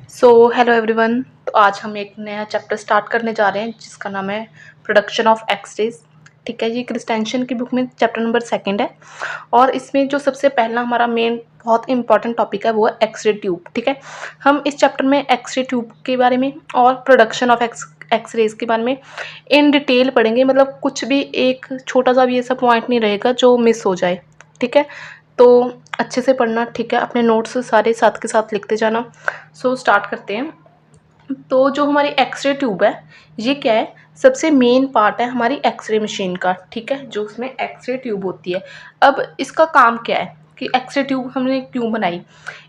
Hello everyone. तो आज हम एक नया चैप्टर स्टार्ट करने जा रहे हैं जिसका नाम है प्रोडक्शन ऑफ एक्सरेज। ठीक है, ये क्रिस्टेंशन की बुक में चैप्टर नंबर 2 है और इसमें जो सबसे पहला हमारा मेन बहुत इंपॉर्टेंट टॉपिक है वो है एक्सरे ट्यूब। ठीक है, हम इस चैप्टर में एक्सरे ट्यूब के बारे में और प्रोडक्शन ऑफ एक्सरेज के बारे में इन डिटेल पढ़ेंगे। मतलब कुछ भी एक छोटा सा भी ऐसा पॉइंट नहीं रहेगा जो मिस हो जाए। ठीक है, तो अच्छे से पढ़ना। ठीक है, अपने नोट्स सारे साथ के साथ लिखते जाना। स्टार्ट करते हैं। तो जो हमारी एक्सरे ट्यूब है ये क्या है, सबसे मेन पार्ट है हमारी एक्सरे मशीन का। ठीक है, जो उसमें एक्सरे ट्यूब होती है। अब इसका काम क्या है कि एक्सरे ट्यूब हमने क्यों बनाई।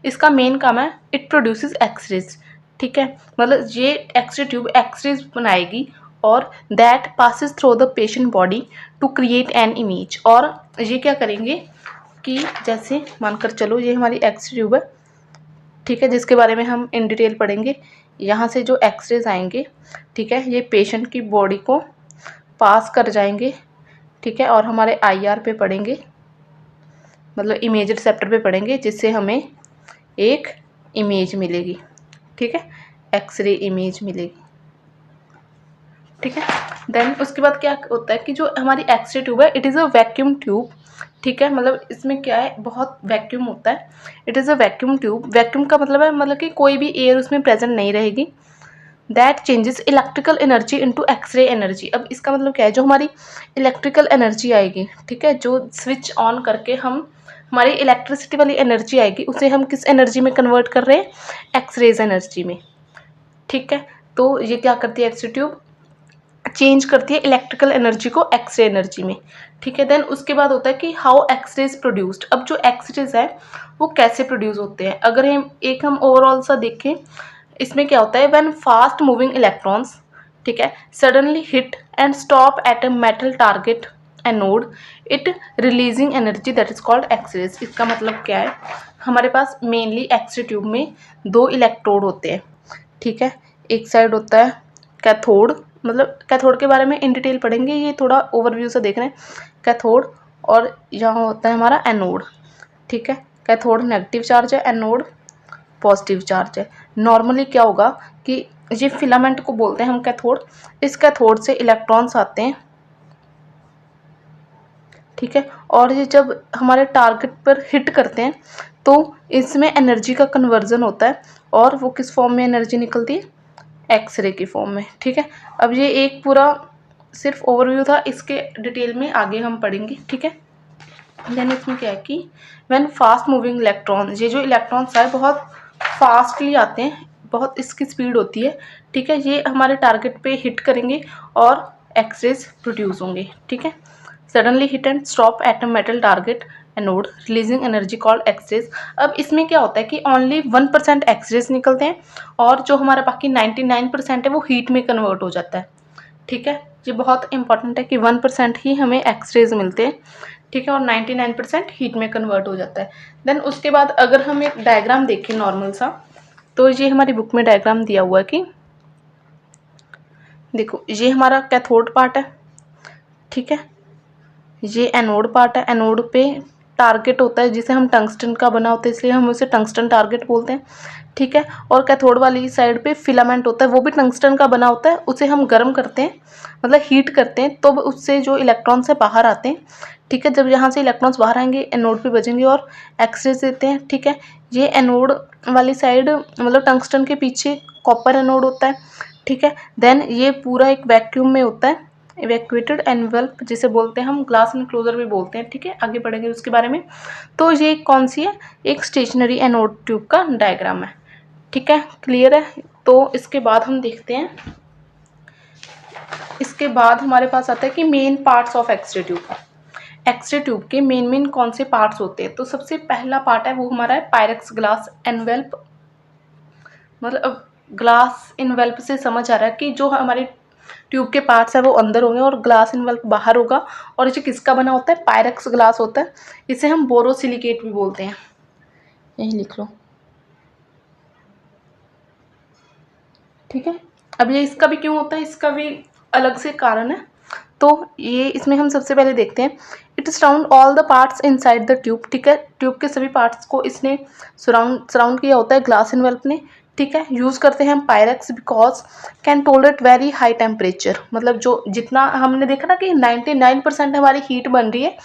इसका मेन काम है इट प्रोड्यूसेस एक्सरेज। ठीक है, मतलब ये एक्सरे ट्यूब एक्सरेज बनाएगी और that passes through the patient body to create an image. और ये क्या करेंगे कि जैसे मानकर चलो ये हमारी एक्सरे ट्यूब है। ठीक है, जिसके बारे में हम इन डिटेल पढ़ेंगे। यहाँ से जो एक्सरेज आएंगे, ठीक है, ये पेशेंट की बॉडी को पास कर जाएंगे। ठीक है, और हमारे आईआर पे पढ़ेंगे, मतलब इमेज रिसेप्टर पे पढ़ेंगे, जिससे हमें एक इमेज मिलेगी। ठीक है, एक्सरे इमेज मिलेगी। ठीक है, देन उसके बाद क्या होता है कि जो हमारी एक्सरे ट्यूब है it is a vacuum tube. ठीक है, मतलब इसमें क्या है, बहुत वैक्यूम होता है। It is a vacuum tube. Vacuum का मतलब है मतलब कि कोई भी एयर उसमें प्रेजेंट नहीं रहेगी। That changes electrical energy into X-ray energy. अब इसका मतलब क्या है, जो हमारी इलेक्ट्रिकल एनर्जी आएगी, ठीक है, जो स्विच ऑन करके हम हमारी इलेक्ट्रिसिटी वाली एनर्जी आएगी उसे हम किस एनर्जी में कन्वर्ट कर रहे हैं, एक्सरेज एनर्जी में। ठीक है, तो ये क्या करती है एक्सरे ट्यूब, चेंज करती है इलेक्ट्रिकल एनर्जी को एक्सरे एनर्जी में। ठीक है, देन उसके बाद होता है कि हाउ एक्सरेज प्रोड्यूस्ड। अब जो एक्सरेज है वो कैसे प्रोड्यूस होते हैं, अगर हम ओवरऑल सा देखें, इसमें क्या होता है, व्हेन फास्ट मूविंग इलेक्ट्रॉन्स, ठीक है, suddenly hit and stop at a metal target anode, it releasing energy that is called X-rays. इसका मतलब क्या है, हमारे पास मेनली एक्सरे ट्यूब में 2 इलेक्ट्रोड होते हैं। ठीक है, एक साइड होता है कैथोड, मतलब कैथोड के बारे में इन डिटेल पढ़ेंगे, ये थोड़ा ओवरव्यू से देख रहे हैं। कैथोड, और यहाँ होता है हमारा एनोड। ठीक है, कैथोड नेगेटिव चार्ज है, एनोड पॉजिटिव चार्ज है। नॉर्मली क्या होगा कि ये फिलामेंट को बोलते हैं हम कैथोड। इस कैथोड से इलेक्ट्रॉन्स आते हैं। ठीक है, और ये जब हमारे टारगेट पर हिट करते हैं तो इसमें एनर्जी का कन्वर्जन होता है और वो किस फॉर्म में एनर्जी निकलती है, एक्सरे की फॉर्म में। ठीक है, अब ये एक पूरा सिर्फ ओवरव्यू था, इसके डिटेल में आगे हम पढ़ेंगे। ठीक है, देन इसमें क्या है कि व्हेन फास्ट मूविंग इलेक्ट्रॉन, ये जो इलेक्ट्रॉन्स है बहुत फास्टली आते हैं, बहुत इसकी स्पीड होती है। ठीक है, ये हमारे टारगेट पे हिट करेंगे और एक्सरेज प्रोड्यूस होंगे। ठीक है, suddenly hit and stop at a metal target anode releasing energy called X-rays. अब इसमें क्या होता है कि ओनली 1% एक्सरेज निकलते हैं और जो हमारा बाकी 99% है वो हीट में कन्वर्ट हो जाता है। ठीक है, ये बहुत इंपॉर्टेंट है कि 1% ही हमें एक्सरेज मिलते हैं। ठीक है, और 99% हीट में कन्वर्ट हो जाता है। देन उसके बाद अगर हम एक डायग्राम देखें नॉर्मल सा, तो ये हमारी बुक में डायग्राम दिया हुआ है कि देखो ये हमारा कैथोड पार्ट है। ठीक है, ये एनोड पार्ट है। एनोड पे टारगेट होता है जिसे हम टंगस्टन का बना होता है, इसलिए हम उसे टंगस्टन टारगेट बोलते हैं। ठीक है, और कैथोड वाली साइड पे फिलामेंट होता है, वो भी टंगस्टन का बना होता है, उसे हम गर्म करते हैं, मतलब हीट करते हैं, तो उससे जो इलेक्ट्रॉन्स है बाहर आते हैं। ठीक है, जब यहाँ से इलेक्ट्रॉन्स बाहर आएंगे एनोड पे बजेंगे और एक्सरेज देते हैं। ठीक है, ये एनोड वाली साइड मतलब टंगस्टन के पीछे कॉपर एनोड होता है। ठीक है, देन ये पूरा एक वैक्यूम में होता है, इवैक्यूएटेड एनवेल्प जिसे बोलते हैं हम, ग्लास इनक्लोजर भी बोलते हैं। ठीक है, आगे बढ़ेंगे उसके बारे में। तो ये कौन सी है, एक स्टेशनरी एनोड ट्यूब का डायग्राम है। ठीक है, क्लियर है। तो इसके बाद हम देखते हैं, इसके बाद हमारे पास आता है कि main parts of X-ray tube. X-ray tube के मेन कौन से पार्ट्स होते हैं, तो सबसे पहला पार्ट है वो हमारा है पायरेक्स ग्लास एनवेल्प। मतलब ग्लास इनवेल्प से समझ आ रहा है कि जो हमारी ट्यूब के पार्ट्स है वो अंदर होंगे और ग्लास इनवेल्प बाहर होगा। और ये किसका बना होता है, पायरेक्स ग्लास होता है। इसे हम बोरोसिलिकेट भी बोलते हैं, यही लिख लो। ठीक है, अब ये इसका भी क्यों होता है, इसका भी अलग से कारण है। तो ये इसमें हम सबसे पहले देखते हैं, it it surround all the parts inside the tube, ठीक है, ट्यूब के सभी पार्ट्स को इसने सराउंड किया होता है ग्लास इनवेल्प ने, ठीक है। यूज़ करते हैं हम Pyrex because can tolerate very high temperature, मतलब जो जितना हमने देखा ना कि 99% हमारी हीट बन रही है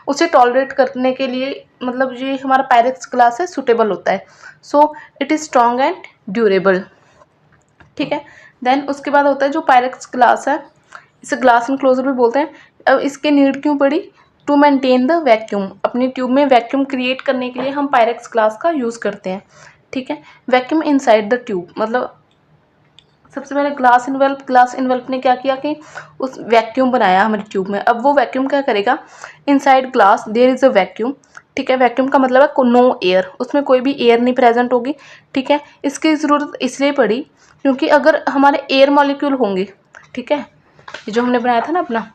उसे टॉलरेट करने के लिए मतलब ये हमारा पायरेक्स ग्लास है सूटेबल होता है। So it is strong and durable, ठीक है। देन उसके बाद होता है जो पायरेक्स ग्लास है, इसे ग्लास इनक्लोजर भी बोलते हैं। अब इसके नीड क्यों पड़ी? टू मेंटेन द वैक्यूम, अपनी ट्यूब में वैक्यूम क्रिएट करने के लिए हम पायरेक्स ग्लास का यूज़ करते हैं, ठीक है। वैक्यूम इनसाइड द ट्यूब, मतलब सबसे पहले ग्लास इनवेल्प ने क्या किया कि उस वैक्यूम बनाया हमारी ट्यूब में। अब वो वैक्यूम क्या करेगा, inside glass there is a vacuum, ठीक है। वैक्यूम का मतलब है नो एयर, उसमें कोई भी एयर नहीं प्रेजेंट होगी, ठीक है। इसकी ज़रूरत इसलिए पड़ी क्योंकि अगर हमारे एयर मॉलिक्यूल होंगे, ठीक है, ये जो हमने बनाया था ना अपना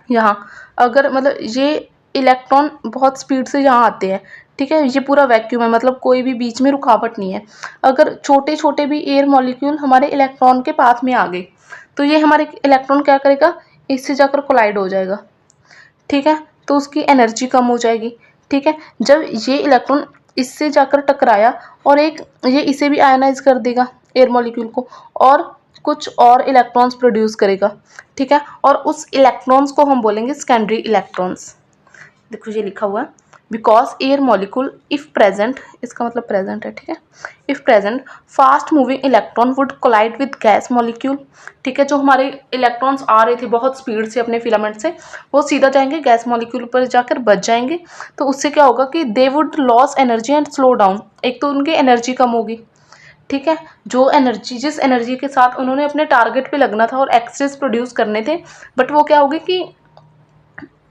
यहाँ, अगर मतलब ये इलेक्ट्रॉन बहुत स्पीड से यहाँ आते हैं, ठीक है, ये पूरा वैक्यूम है, मतलब कोई भी बीच में रुकावट नहीं है। अगर छोटे छोटे भी एयर मॉलिक्यूल हमारे इलेक्ट्रॉन के पाथ में आ गए तो ये हमारे इलेक्ट्रॉन क्या करेगा, इससे जाकर कोलाइड हो जाएगा, ठीक है, तो उसकी एनर्जी कम हो जाएगी, ठीक है। जब ये इलेक्ट्रॉन इससे जाकर टकराया और एक ये इसे भी आयनाइज कर देगा एयर मॉलिक्यूल को और कुछ और इलेक्ट्रॉन्स प्रोड्यूस करेगा, ठीक है, और उस इलेक्ट्रॉन्स को हम बोलेंगे सेकेंडरी इलेक्ट्रॉन्स। देखो ये लिखा हुआ है because air molecule if present, इसका मतलब प्रेजेंट है, ठीक है, if present fast moving electron would collide with gas molecule, ठीक है। जो हमारे इलेक्ट्रॉन्स आ रहे थे बहुत स्पीड से अपने फिलामेंट से, वो सीधा जाएंगे गैस मॉलिक्यूल पर जाकर बच जाएंगे। तो उससे क्या होगा कि they would loss energy and slow down, एक तो उनकी एनर्जी कम होगी, ठीक है, जो एनर्जी जिस एनर्जी के साथ उन्होंने अपने टारगेट पे लगना था और एक्सेस प्रोड्यूस करने थे, बट वो क्या होगी कि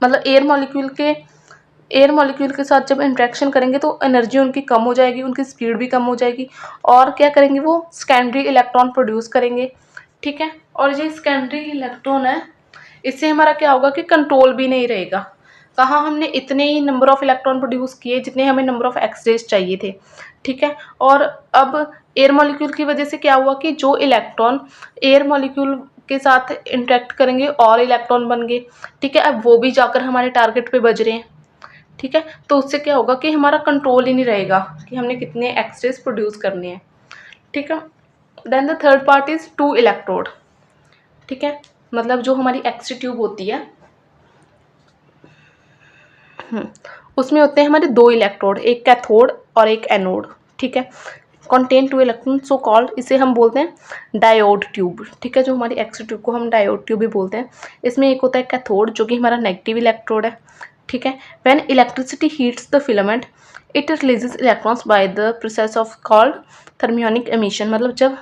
मतलब एयर मॉलिक्यूल के साथ जब इंट्रैक्शन करेंगे तो एनर्जी उनकी कम हो जाएगी, उनकी स्पीड भी कम हो जाएगी, और क्या करेंगे वो सेकेंडरी इलेक्ट्रॉन प्रोड्यूस करेंगे, ठीक है। और ये सेकेंडरी इलेक्ट्रॉन है, इससे हमारा क्या होगा कि कंट्रोल भी नहीं रहेगा। कहाँ हमने इतने ही नंबर ऑफ इलेक्ट्रॉन प्रोड्यूस किए जितने हमें नंबर ऑफ एक्सरेज चाहिए थे, ठीक है। और अब एयर मॉलिक्यूल की वजह से क्या हुआ कि जो इलेक्ट्रॉन एयर मॉलिक्यूल के साथ इंटरेक्ट करेंगे और इलेक्ट्रॉन बन गए, ठीक है, अब वो भी जाकर हमारे टारगेट पे बज रहे हैं, ठीक है। तो उससे क्या होगा कि हमारा कंट्रोल ही नहीं रहेगा कि हमने कितने एक्सरेज प्रोड्यूस करने हैं, ठीक है। Then the third part is two electrode, ठीक है, मतलब जो हमारी एक्सरे ट्यूब होती है उसमें होते हैं हमारे दो इलेक्ट्रोड, एक कैथोड और एक एनोड, ठीक है। Contain two electron so called, इसे हम बोलते हैं डायोड ट्यूब, ठीक है। जो हमारी एक्सरे ट्यूब को हम डायोड ट्यूब भी बोलते हैं। इसमें एक होता है कैथोड जो कि हमारा नेगेटिव इलेक्ट्रोड है, ठीक है। When electricity heats the filament it releases electrons by the process of called thermionic emission, मतलब जब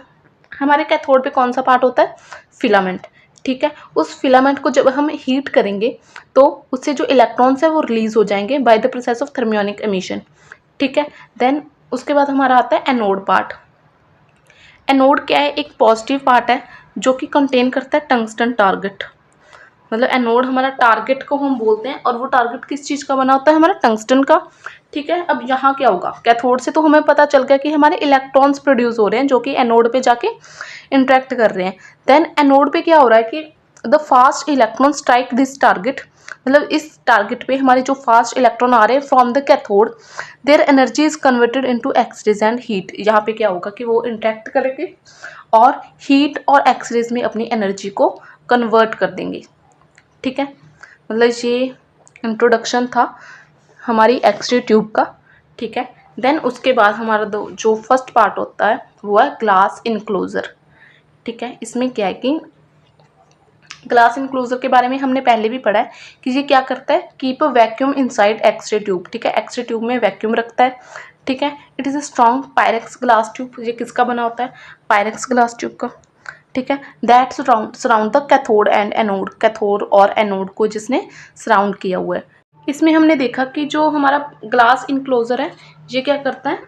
हमारे कैथोड पे कौन सा पार्ट होता है, फिलामेंट, ठीक है। उस फिलामेंट को जब हम हीट करेंगे तो उससे जो इलेक्ट्रॉन्स है वो रिलीज हो जाएंगे by the process of thermionic emission, ठीक है। देन उसके बाद हमारा आता है एनोड पार्ट। एनोड क्या है, एक पॉजिटिव पार्ट है जो कि कंटेन करता है टंगस्टन टारगेट, मतलब एनोड हमारा टारगेट को हम बोलते हैं, और वो टारगेट किस चीज़ का बना होता है, हमारा टंगस्टन का, ठीक है। अब यहाँ क्या होगा, कैथोड से तो हमें पता चल गया कि हमारे इलेक्ट्रॉन्स प्रोड्यूस हो रहे हैं जो कि एनोड पे जाके इंटरेक्ट कर रहे हैं। देन एनोड पे क्या हो रहा है कि the fast electron strike this target, मतलब इस टारगेट पे हमारे जो फास्ट इलेक्ट्रॉन आ रहे हैं from the cathode, their energy is converted into X-rays and heat. यहाँ पे क्या होगा कि वो इंटरेक्ट करेंगे और हीट और एक्सरेज में अपनी एनर्जी को कन्वर्ट कर देंगे, ठीक है। मतलब ये इंट्रोडक्शन था हमारी एक्सरे ट्यूब का, ठीक है। देन उसके बाद हमारा जो फर्स्ट पार्ट होता है वो है ग्लास इनक्लोजर, ठीक है। इसमें क्या है कि ग्लास इनक्लोजर के बारे में हमने पहले भी पढ़ा है कि ये क्या करता है, keep a vacuum inside X-ray tube, ठीक है। एक्सरे ट्यूब में वैक्यूम रखता है, ठीक है। It is a strong Pyrex glass tube, ये किसका बना होता है, पायरेक्स ग्लास ट्यूब का, ठीक है। That surround the cathode and anode, cathode और एनोड को जिसने सराउंड किया हुआ है। इसमें हमने देखा कि जो हमारा ग्लास इनक्लोजर है ये क्या करता है,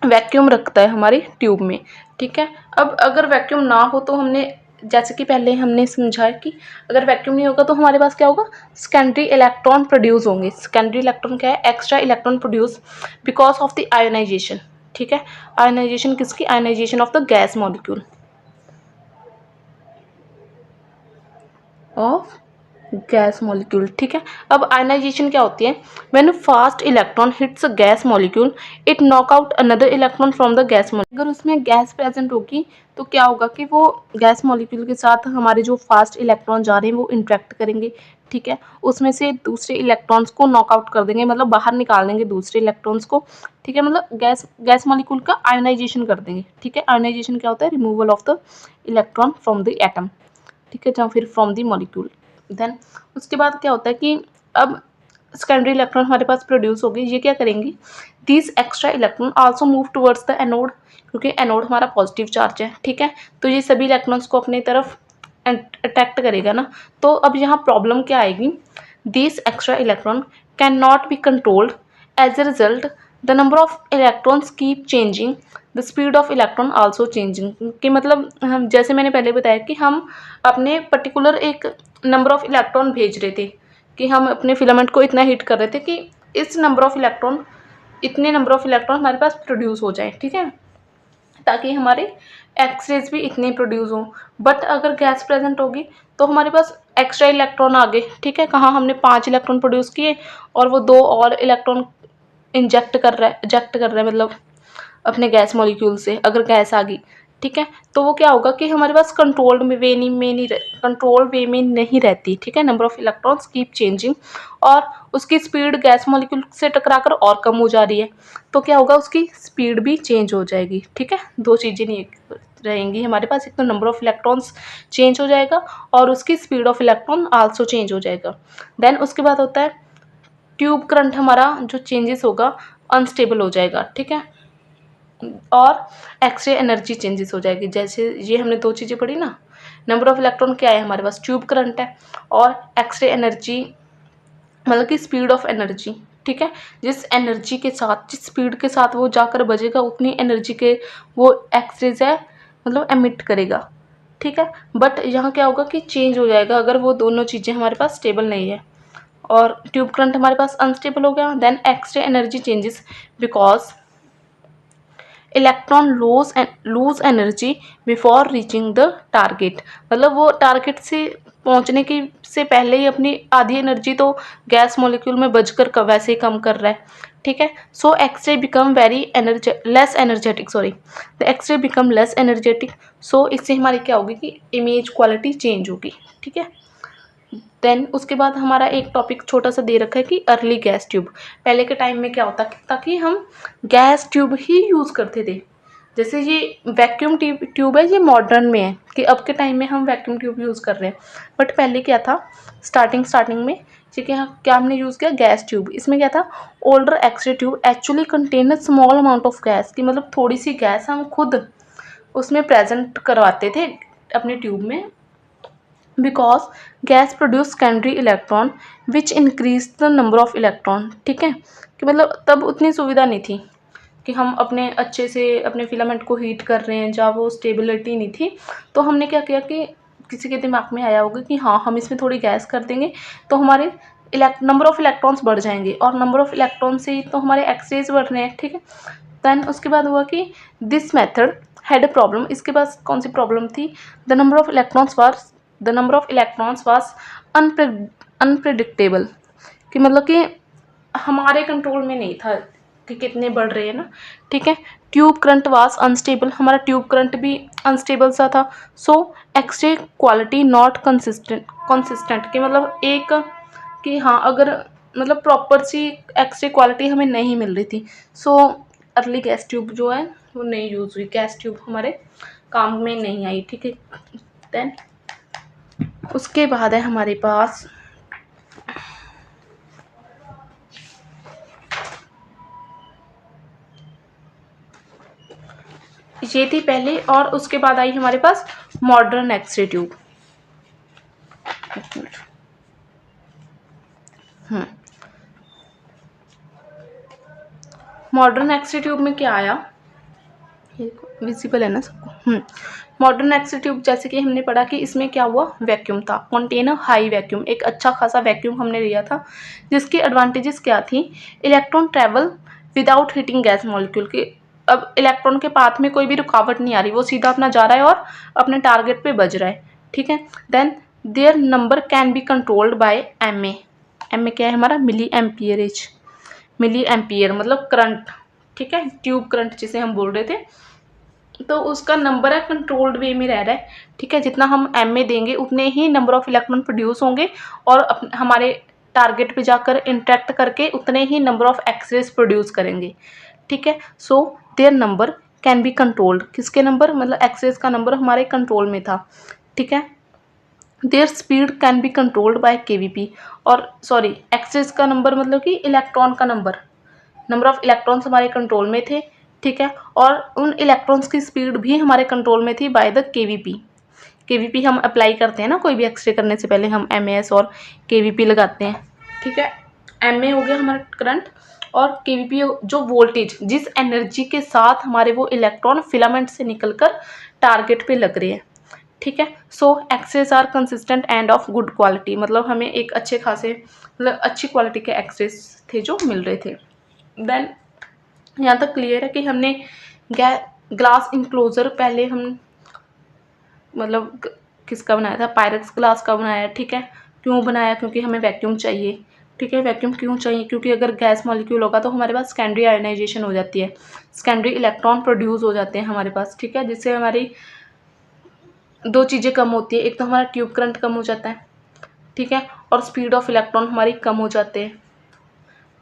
वैक्यूम रखता है हमारी ट्यूब में, ठीक है। अब अगर वैक्यूम ना हो तो हमने जैसे कि पहले हमने समझा कि अगर वैक्यूम नहीं होगा तो हमारे पास क्या होगा, सेकेंडरी इलेक्ट्रॉन प्रोड्यूस होंगे। सेकेंडरी इलेक्ट्रॉन क्या है, extra electron produce because of the ionization, ठीक है। आयोनाइजेशन किसकी, ionization of the gas molecule, of gas molecule, ठीक है। अब आयनाइजेशन क्या होती है? When fast electron hits a gas molecule it knock out another electron from the gas molecule. अगर उसमें गैस प्रेजेंट होगी तो क्या होगा कि वो गैस मॉलिक्यूल के साथ हमारे जो फास्ट इलेक्ट्रॉन जा रहे हैं वो इंटरेक्ट करेंगे, ठीक है। उसमें से दूसरे इलेक्ट्रॉन्स को नॉकआउट कर देंगे, मतलब बाहर निकाल देंगे दूसरे इलेक्ट्रॉन्स को, ठीक है। मतलब गैस मॉलिक्यूल का आयोनाइजेशन कर देंगे, ठीक है। आयोनाइजेशन क्या होता है? Removal of the electron from the atom, ठीक है, या फिर फ्रॉम द मॉलिक्यूल। देन उसके बाद क्या होता है कि अब सेकेंडरी इलेक्ट्रॉन हमारे पास प्रोड्यूस हो गए, ये क्या करेंगी? This extra electron also move towards the anode, क्योंकि एनोड हमारा पॉजिटिव चार्ज है, ठीक है। तो ये सभी इलेक्ट्रॉन्स को अपनी तरफ अट्रैक्ट करेगा ना। तो अब यहाँ प्रॉब्लम क्या आएगी? This extra electron can not be controlled, as a result the number of electrons keep changing, the speed of electron also changing. कि मतलब हम, जैसे मैंने पहले बताया कि हम अपने पर्टिकुलर एक नंबर ऑफ इलेक्ट्रॉन भेज रहे थे, कि हम अपने फिलामेंट को इतना हीट कर रहे थे कि इस नंबर ऑफ इलेक्ट्रॉन, इतने नंबर ऑफ इलेक्ट्रॉन हमारे पास प्रोड्यूस हो जाए, ठीक है, ताकि हमारे एक्सरेज भी इतने प्रोड्यूस हों। बट अगर गैस प्रेजेंट होगी तो हमारे पास एक्स्ट्रा इलेक्ट्रॉन आ गए, ठीक है। कहाँ हमने 5 इलेक्ट्रॉन प्रोड्यूस किए और वो 2 और इलेक्ट्रॉन इंजेक्ट कर रहा है, इजेक्ट कर रहा है, मतलब अपने गैस मॉलिक्यूल से अगर गैस आ गई, ठीक है। तो वो क्या होगा कि हमारे पास कंट्रोल्ड वे में नहीं रहती, ठीक है। Number of electrons keep changing, और उसकी स्पीड गैस मॉलिक्यूल से टकराकर और कम हो जा रही है, तो क्या होगा? उसकी स्पीड भी चेंज हो जाएगी, ठीक है। 2 चीज़ें नहीं रहेंगी हमारे पास, एक तो नंबर ऑफ इलेक्ट्रॉन्स चेंज हो जाएगा और उसकी speed of electron also change हो जाएगा। देन उसके बाद होता है ट्यूब करंट, हमारा जो चेंजेस होगा अनस्टेबल हो जाएगा, ठीक है, और एक्सरे एनर्जी चेंजेस हो जाएगी। जैसे ये हमने 2 चीज़ें पढ़ी ना, नंबर ऑफ इलेक्ट्रॉन क्या है हमारे पास? ट्यूब करंट है, और एक्सरे एनर्जी मतलब कि स्पीड ऑफ एनर्जी, ठीक है। जिस एनर्जी के साथ, जिस स्पीड के साथ वो जाकर बजेगा, उतनी एनर्जी के वो एक्सरेज है मतलब एमिट करेगा, ठीक है। बट यहाँ क्या होगा कि चेंज हो जाएगा अगर वो दोनों चीज़ें हमारे पास स्टेबल नहीं है, और ट्यूब करंट हमारे पास अनस्टेबल हो गया। Then X-ray energy changes because electron lose energy before reaching the target, मतलब वो टारगेट से पहुंचने की से पहले ही अपनी आधी एनर्जी तो गैस मॉलिक्यूल में बचकर वैसे ही कम कर रहा है, ठीक है। So X ray become very less energetic, sorry, the X ray become less energetic. So इससे हमारी क्या होगी कि इमेज क्वालिटी चेंज होगी, ठीक है। देन उसके बाद हमारा एक टॉपिक छोटा सा दे रखा है कि अर्ली गैस ट्यूब। पहले के टाइम में क्या होता था कि हम गैस ट्यूब ही यूज़ करते थे। जैसे ये वैक्यूम ट्यूब है, ये मॉडर्न में है कि अब के टाइम में हम वैक्यूम ट्यूब यूज़ कर रहे हैं। बट पहले क्या था, स्टार्टिंग में ठीक है, क्या हमने यूज़ किया? Gas tube. इसमें क्या था? Older X-ray tube actually contain a small amount of gas, की मतलब थोड़ी सी गैस हम खुद उसमें प्रेजेंट करवाते थे अपने ट्यूब में, because gas produce secondary electron which increase the number of electron, ठीक है। कि मतलब तब उतनी सुविधा नहीं थी कि हम अपने अच्छे से अपने फिलामेंट को हीट कर रहे हैं, जहाँ वो स्टेबिलिटी नहीं थी। तो हमने क्या किया कि किसी के दिमाग में आया होगा कि हाँ, हम इसमें थोड़ी गैस कर देंगे तो हमारे नंबर ऑफ इलेक्ट्रॉन्स बढ़ जाएंगे, और नंबर ऑफ इलेक्ट्रॉन से ही तो हमारे एक्सरेज बढ़ रहे हैं, ठीक है। देन उसके बाद हुआ कि this method had a problem. इसके पास कौन सी प्रॉब्लम थी? The number of electrons was unpredictable, कि मतलब कि हमारे कंट्रोल में नहीं था कि कितने बढ़ रहे हैं ना, ठीक है। ट्यूब करंट वाज अनस्टेबल, हमारा ट्यूब करंट भी अनस्टेबल सा था। सो एक्सरे क्वालिटी नॉट कंसिस्टेंट, कि मतलब एक कि हाँ, अगर मतलब प्रॉपर सी एक्सरे क्वालिटी हमें नहीं मिल रही थी। सो अर्ली गैस ट्यूब जो है वो नहीं यूज़ हुई, गैस ट्यूब हमारे काम में नहीं आई, ठीक है। देन उसके बाद है हमारे पास ये थी पहले, और उसके बाद आई हमारे पास modern X ray tube. Modern X ray tube में क्या आया, ये विजिबल है ना सबको? मॉडर्न एक्सरे ट्यूब, जैसे कि हमने पढ़ा कि इसमें क्या हुआ, वैक्यूम था, कंटेनर हाई वैक्यूम, एक अच्छा खासा वैक्यूम हमने लिया था, जिसकी एडवांटेजेस क्या थी? Electron travel without hitting gas molecule, की अब इलेक्ट्रॉन के पाथ में कोई भी रुकावट नहीं आ रही, वो सीधा अपना जा रहा है और अपने टारगेट पे बज रहा है, ठीक है। Then their number can be controlled by M A क्या है हमारा, मिली एम्पियरेज, मिली एम्पियर मतलब करंट, ठीक है, ट्यूब करंट जिसे हम बोल रहे थे, तो उसका नंबर है कंट्रोल्ड वे में रह रहा है, ठीक है। जितना हम एम में देंगे उतने ही नंबर ऑफ इलेक्ट्रॉन प्रोड्यूस होंगे और हमारे टारगेट पे जाकर इंटरेक्ट करके उतने ही नंबर ऑफ एक्सरेज प्रोड्यूस करेंगे, ठीक है। So their number can be controlled, किसके नंबर, मतलब एक्सरेज का नंबर हमारे कंट्रोल में था, ठीक है। Their speed can be controlled by K V P, और सॉरी एक्सरेज का नंबर मतलब कि इलेक्ट्रॉन का नंबर, नंबर ऑफ इलेक्ट्रॉन्स हमारे कंट्रोल में थे, ठीक है। और उन इलेक्ट्रॉन्स की स्पीड भी हमारे कंट्रोल में थी बाय द केवीपी। केवीपी हम अप्लाई करते हैं ना, कोई भी एक्सरे करने से पहले हम एमएएस और केवीपी लगाते हैं, ठीक है। एमए हो गया हमारा करंट और केवीपी जो वोल्टेज, जिस एनर्जी के साथ हमारे वो इलेक्ट्रॉन फिलामेंट से निकलकर टारगेट पे लग रहे हैं, ठीक है। So X rays are consistent and of good quality, मतलब हमें एक अच्छे खासे मतलब अच्छी क्वालिटी के एक्सरेज थे जो मिल रहे थे। देन यहाँ तक क्लियर है कि हमने ग्लास इंक्लोजर पहले हम मतलब किसका बनाया था, पायरेक्स ग्लास का बनाया, ठीक है। क्यों बनाया, क्योंकि हमें वैक्यूम चाहिए, ठीक है। वैक्यूम क्यों चाहिए, क्योंकि अगर गैस मॉलिक्यूल होगा तो हमारे पास सेकेंडरी आयोनाइजेशन हो जाती है, सेकेंडरी इलेक्ट्रॉन प्रोड्यूस हो जाते हैं हमारे पास, ठीक है। जिससे हमारी दो चीज़ें कम होती है, एक तो हमारा ट्यूब करंट कम हो जाता है, ठीक है, और स्पीड ऑफ इलेक्ट्रॉन हमारी कम हो जाते हैं,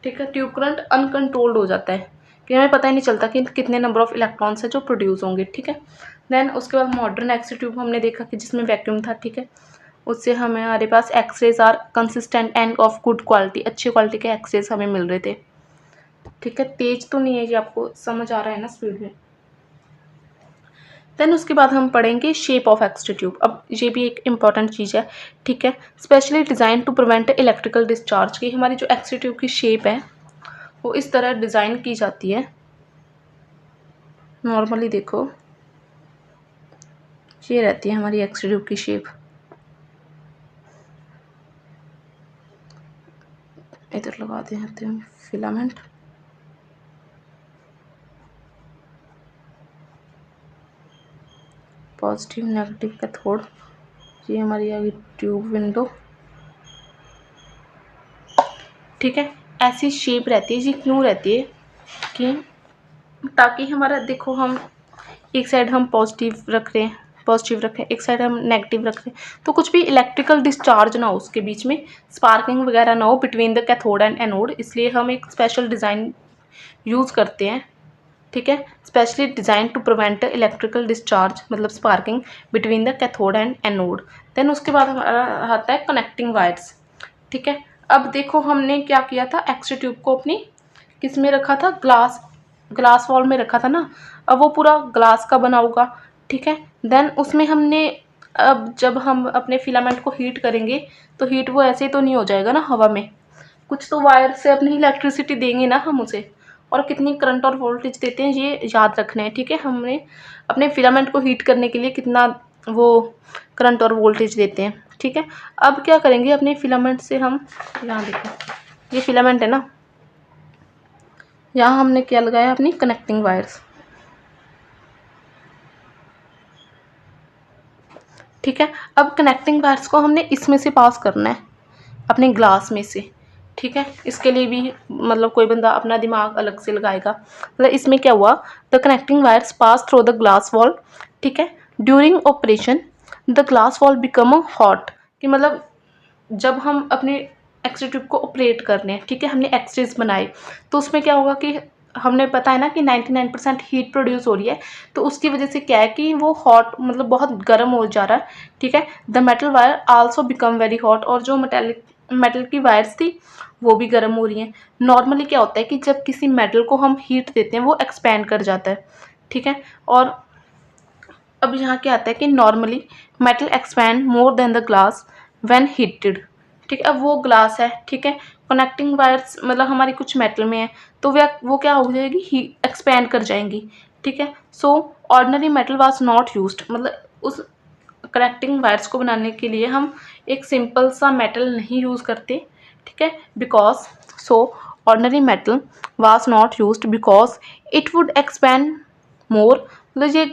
ठीक है। ट्यूब करंट अनकंट्रोल्ड हो जाता है कि हमें पता ही नहीं चलता कि कितने नंबर ऑफ इलेक्ट्रॉन्स है जो प्रोड्यूस होंगे, ठीक है। देन उसके बाद मॉडर्न एक्सरे ट्यूब हमने देखा कि जिसमें वैक्यूम था, ठीक है। उससे हमारे पास X rays are consistent and of good quality, अच्छी क्वालिटी के एक्सरेज हमें मिल रहे थे, ठीक है। तेज तो नहीं है ये, आपको समझ आ रहा है ना स्पीड में। देन उसके बाद हम पढ़ेंगे शेप ऑफ एक्सरे ट्यूब। अब ये भी एक इम्पॉर्टेंट चीज़ है, ठीक है। Specially design to prevent electrical discharge की हमारी जो एक्सरे ट्यूब की शेप है वो इस तरह डिज़ाइन की जाती है। नॉर्मली देखो ये रहती है हमारी एक्सरे ट्यूब की शेप, इधर लगा देते हैं फिलामेंट, पॉजिटिव नेगेटिव कैथोड, ये हमारी आ गई ट्यूब विंडो, ठीक है। ऐसी शेप रहती है, ये क्यों रहती है कि ताकि हमारा देखो हम एक साइड हम पॉजिटिव रख रहे हैं, पॉजिटिव रखें, एक साइड हम नेगेटिव रख रहे हैं, तो कुछ भी इलेक्ट्रिकल डिस्चार्ज ना हो, उसके बीच में स्पार्किंग वगैरह ना हो between the cathode and anode, इसलिए हम एक स्पेशल डिज़ाइन यूज़ करते हैं, ठीक है। Specially design to prevent electrical discharge मतलब sparking between the cathode and anode. Then उसके बाद हमारा आता है कनेक्टिंग वायर्स, ठीक है। अब देखो हमने क्या किया था, एक्सरे ट्यूब को अपनी किस में रखा था, ग्लास वॉल में रखा था ना, अब वो पूरा ग्लास का बना होगा, ठीक है। देन उसमें हमने अब जब हम अपने फिलामेंट को हीट करेंगे तो हीट वो ऐसे ही तो नहीं हो जाएगा ना हवा में, कुछ तो वायर से अपनी इलेक्ट्रिसिटी देंगे ना हम उसे, और कितनी करंट और वोल्टेज देते हैं ये याद रखना है, ठीक है। हमने अपने फिलामेंट को हीट करने के लिए कितना वो करंट और वोल्टेज देते हैं, ठीक है। अब क्या करेंगे, अपने फिलामेंट से हम, यहाँ देखो ये फिलामेंट है ना, यहाँ हमने क्या लगाया, अपनी कनेक्टिंग वायर्स, ठीक है। अब कनेक्टिंग वायर्स को हमने इसमें से पास करना है, अपने ग्लास में से, ठीक है। इसके लिए भी मतलब कोई बंदा अपना दिमाग अलग से लगाएगा, मतलब इसमें क्या हुआ, the connecting wires pass through the glass wall, ठीक है। During operation the glass wall become hot, कि मतलब जब हम अपने एक्सरे ट्यूब को ऑपरेट कर रहे हैं, ठीक है, हमने एक्सरेज बनाए, तो उसमें क्या होगा कि हमने पता है ना कि 99% हीट प्रोड्यूस हो रही है, तो उसकी वजह से क्या है कि वो हॉट मतलब बहुत गर्म हो जा रहा है, ठीक है। The metal wire also become very hot, और जो मेटल की वायर्स थी वो भी गर्म हो रही हैं। नॉर्मली क्या होता है कि जब किसी मेटल को हम हीट देते हैं वो एक्सपैंड कर जाता है, ठीक है। और अब यहाँ क्या आता है कि normally metal expand more than the glass when heated, ठीक है। अब वो ग्लास है, ठीक है, कनेक्टिंग वायर्स मतलब हमारी कुछ मेटल में है, तो वो क्या हो जाएगी, ही एक्सपैंड कर जाएंगी, ठीक है। So ordinary metal was not used, मतलब उस कनेक्टिंग वायर्स को बनाने के लिए हम एक सिंपल सा मेटल नहीं यूज़ करते, ठीक है, because so ordinary metal was not used because it would expand more, मतलब ये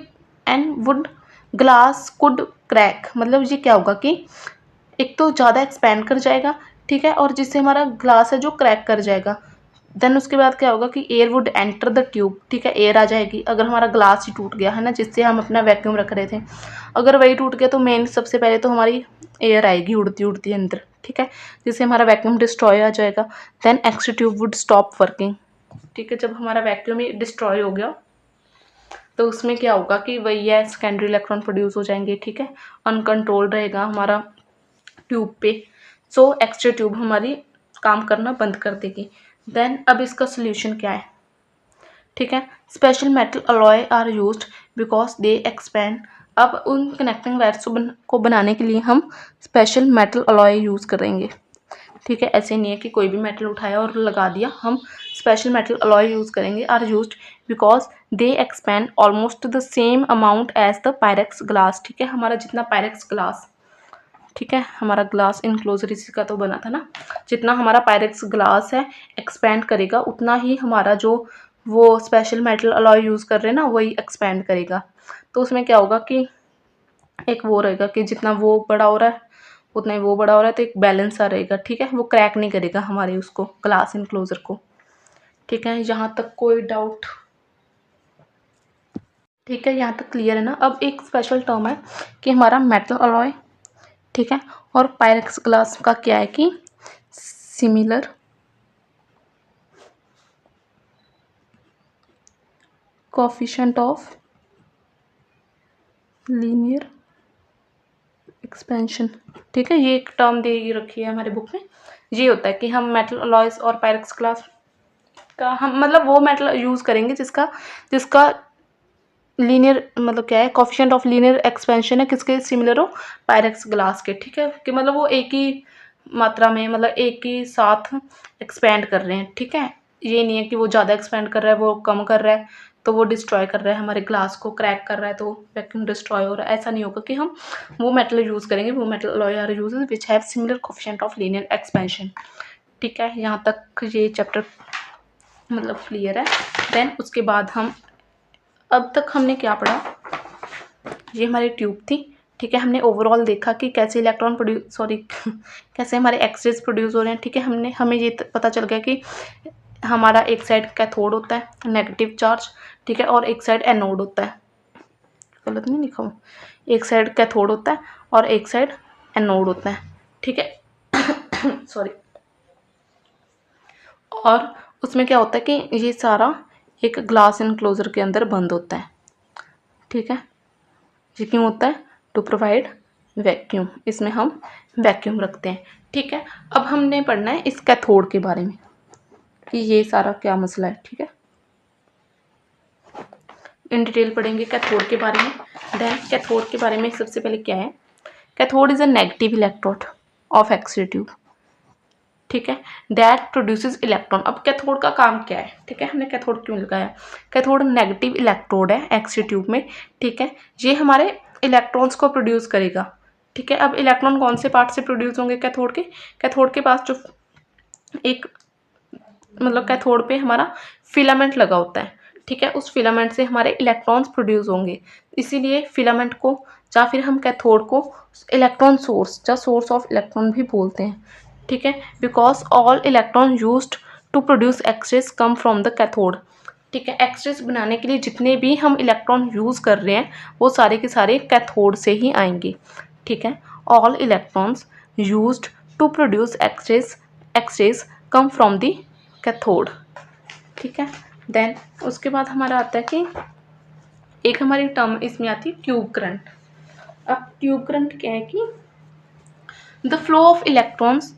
end would glass could crack, मतलब ये क्या होगा कि एक तो ज़्यादा एक्सपैंड कर जाएगा, ठीक है, और जिससे हमारा ग्लास है जो क्रैक कर जाएगा। देन उसके बाद क्या होगा कि air would enter the tube, ठीक है, एयर आ जाएगी। अगर हमारा ग्लास ही टूट गया है ना, जिससे हम अपना वैक्यूम रख रहे थे, अगर वही टूट गया तो मेन सबसे पहले तो हमारी एयर आएगी उड़ती उड़ती अंदर, ठीक है, जिससे हमारा वैक्यूम डिस्ट्रॉय आ जाएगा। Then X tube would stop working, ठीक है, जब हमारा वैक्यूम ही डिस्ट्रॉय हो गया तो उसमें क्या होगा कि वही है, सेकेंडरी इलेक्ट्रॉन प्रोड्यूस हो जाएंगे, ठीक है, अनकंट्रोल्ड रहेगा हमारा ट्यूब पे। सो एक्स्ट्रा ट्यूब हमारी काम करना बंद कर देगी। देन अब इसका सोल्यूशन क्या है, ठीक है, special metal alloy are used because they expand. अब उन कनेक्टिंग वायर्स को बनाने के लिए हम स्पेशल मेटल अलॉय यूज़ करेंगे, ठीक है, ऐसे नहीं है कि कोई भी मेटल उठाया और लगा दिया, हम स्पेशल मेटल अलॉय यूज़ करेंगे। Are used because they expand almost the same amount as the Pyrex glass, ठीक है, हमारा जितना पायरेक्स ग्लास, ठीक है, हमारा ग्लास इनक्लोजर इसी का तो बना था ना, जितना हमारा पायरेक्स ग्लास है एक्सपैंड करेगा उतना ही हमारा जो वो स्पेशल मेटल अलॉय यूज़ कर रहे हैं ना वही एक्सपैंड करेगा। तो उसमें क्या होगा कि एक वो रहेगा कि जितना वो बड़ा हो रहा है उतना ही वो बड़ा हो रहा है, तो एक बैलेंस सा रहेगा, ठीक है, वो क्रैक नहीं करेगा हमारे उसको ग्लास इनक्लोजर को, ठीक है, यहाँ तक कोई डाउट, ठीक है, यहाँ तक क्लियर है ना। अब एक स्पेशल टर्म है कि हमारा मेटल अलॉय, ठीक है, और पायरेक्स ग्लास का क्या है कि similar coefficient of linear expansion, ठीक है, ये एक टर्म दे रखी है हमारे बुक में। ये होता है कि हम मेटल अलॉयज और पायरेक्स ग्लास का हम मतलब वो मेटल यूज़ करेंगे जिसका जिसका लीनियर मतलब क्या है, कोएफिशिएंट ऑफ लीनियर एक्सपेंशन है किसके सिमिलर हो, पायरेक्स ग्लास के, ठीक है, कि मतलब वो एक ही मात्रा में मतलब एक ही साथ एक्सपैंड कर रहे हैं, ठीक है, ये नहीं है कि वो ज़्यादा एक्सपैंड कर रहा है वो कम कर रहा है तो वो डिस्ट्रॉय कर रहा है हमारे ग्लास को, क्रैक कर रहा है तो वैक्यूम डिस्ट्रॉय हो रहा है, ऐसा नहीं होगा कि हम वो मेटल यूज़ करेंगे, वो metal alloy are use which have similar coefficient of linear expansion, ठीक है, यहाँ तक ये चैप्टर मतलब क्लियर है। देन उसके बाद हम अब तक हमने क्या पढ़ा, ये हमारी ट्यूब थी, ठीक है, हमने ओवरऑल देखा कि कैसे इलेक्ट्रॉन प्रोड्यूस कैसे हमारे एक्सरेज प्रोड्यूस हो रहे हैं, ठीक है, हमें ये पता चल गया कि हमारा एक साइड कैथोड होता है नेगेटिव चार्ज, ठीक है, और एक साइड एनोड होता है, गलत नहीं लिखा हूँ, एक साइड कैथोड होता है और एक साइड एनोड होता है, ठीक है सॉरी। और उसमें क्या होता है कि ये सारा एक ग्लास इनक्लोजर के अंदर बंद होता है, ठीक है, ये क्यों होता है, टू प्रोवाइड वैक्यूम, इसमें हम वैक्यूम रखते हैं, ठीक है। अब हमने पढ़ना है इस कैथोड के बारे में कि ये सारा क्या मसला है, ठीक है, इन डिटेल पढ़ेंगे कैथोड के बारे में। देन कैथोड के बारे में सबसे पहले क्या है, cathode is a negative electrode of X-ray tube, ठीक है, दैट प्रोड्यूसेस इलेक्ट्रॉन। अब कैथोड का काम क्या है, ठीक है, हमने कैथोड क्यों लगाया, कैथोड नेगेटिव इलेक्ट्रोड है एक्स-रे ट्यूब में, ठीक है, ये हमारे इलेक्ट्रॉन्स को प्रोड्यूस करेगा, ठीक है। अब इलेक्ट्रॉन कौन से पार्ट से प्रोड्यूस होंगे कैथोड के पास जो एक मतलब कैथोड पे हमारा फिलामेंट लगा होता है, ठीक है, उस फिलामेंट से हमारे इलेक्ट्रॉन्स प्रोड्यूस होंगे, इसीलिए फिलामेंट को या फिर हम कैथोड को इलेक्ट्रॉन सोर्स या सोर्स ऑफ इलेक्ट्रॉन भी बोलते हैं, ठीक है, because all electron used to produce x rays come from the cathode, ठीक है, एक्सरेज बनाने के लिए जितने भी हम इलेक्ट्रॉन यूज़ कर रहे हैं वो सारे के सारे कैथोड से ही आएंगे, ठीक है, all electrons used to produce x rays come from the cathode, ठीक है। देन उसके बाद हमारा आता है कि एक हमारी टर्म इसमें आती है ट्यूब करंट। अब ट्यूब करंट क्या है कि the flow of electrons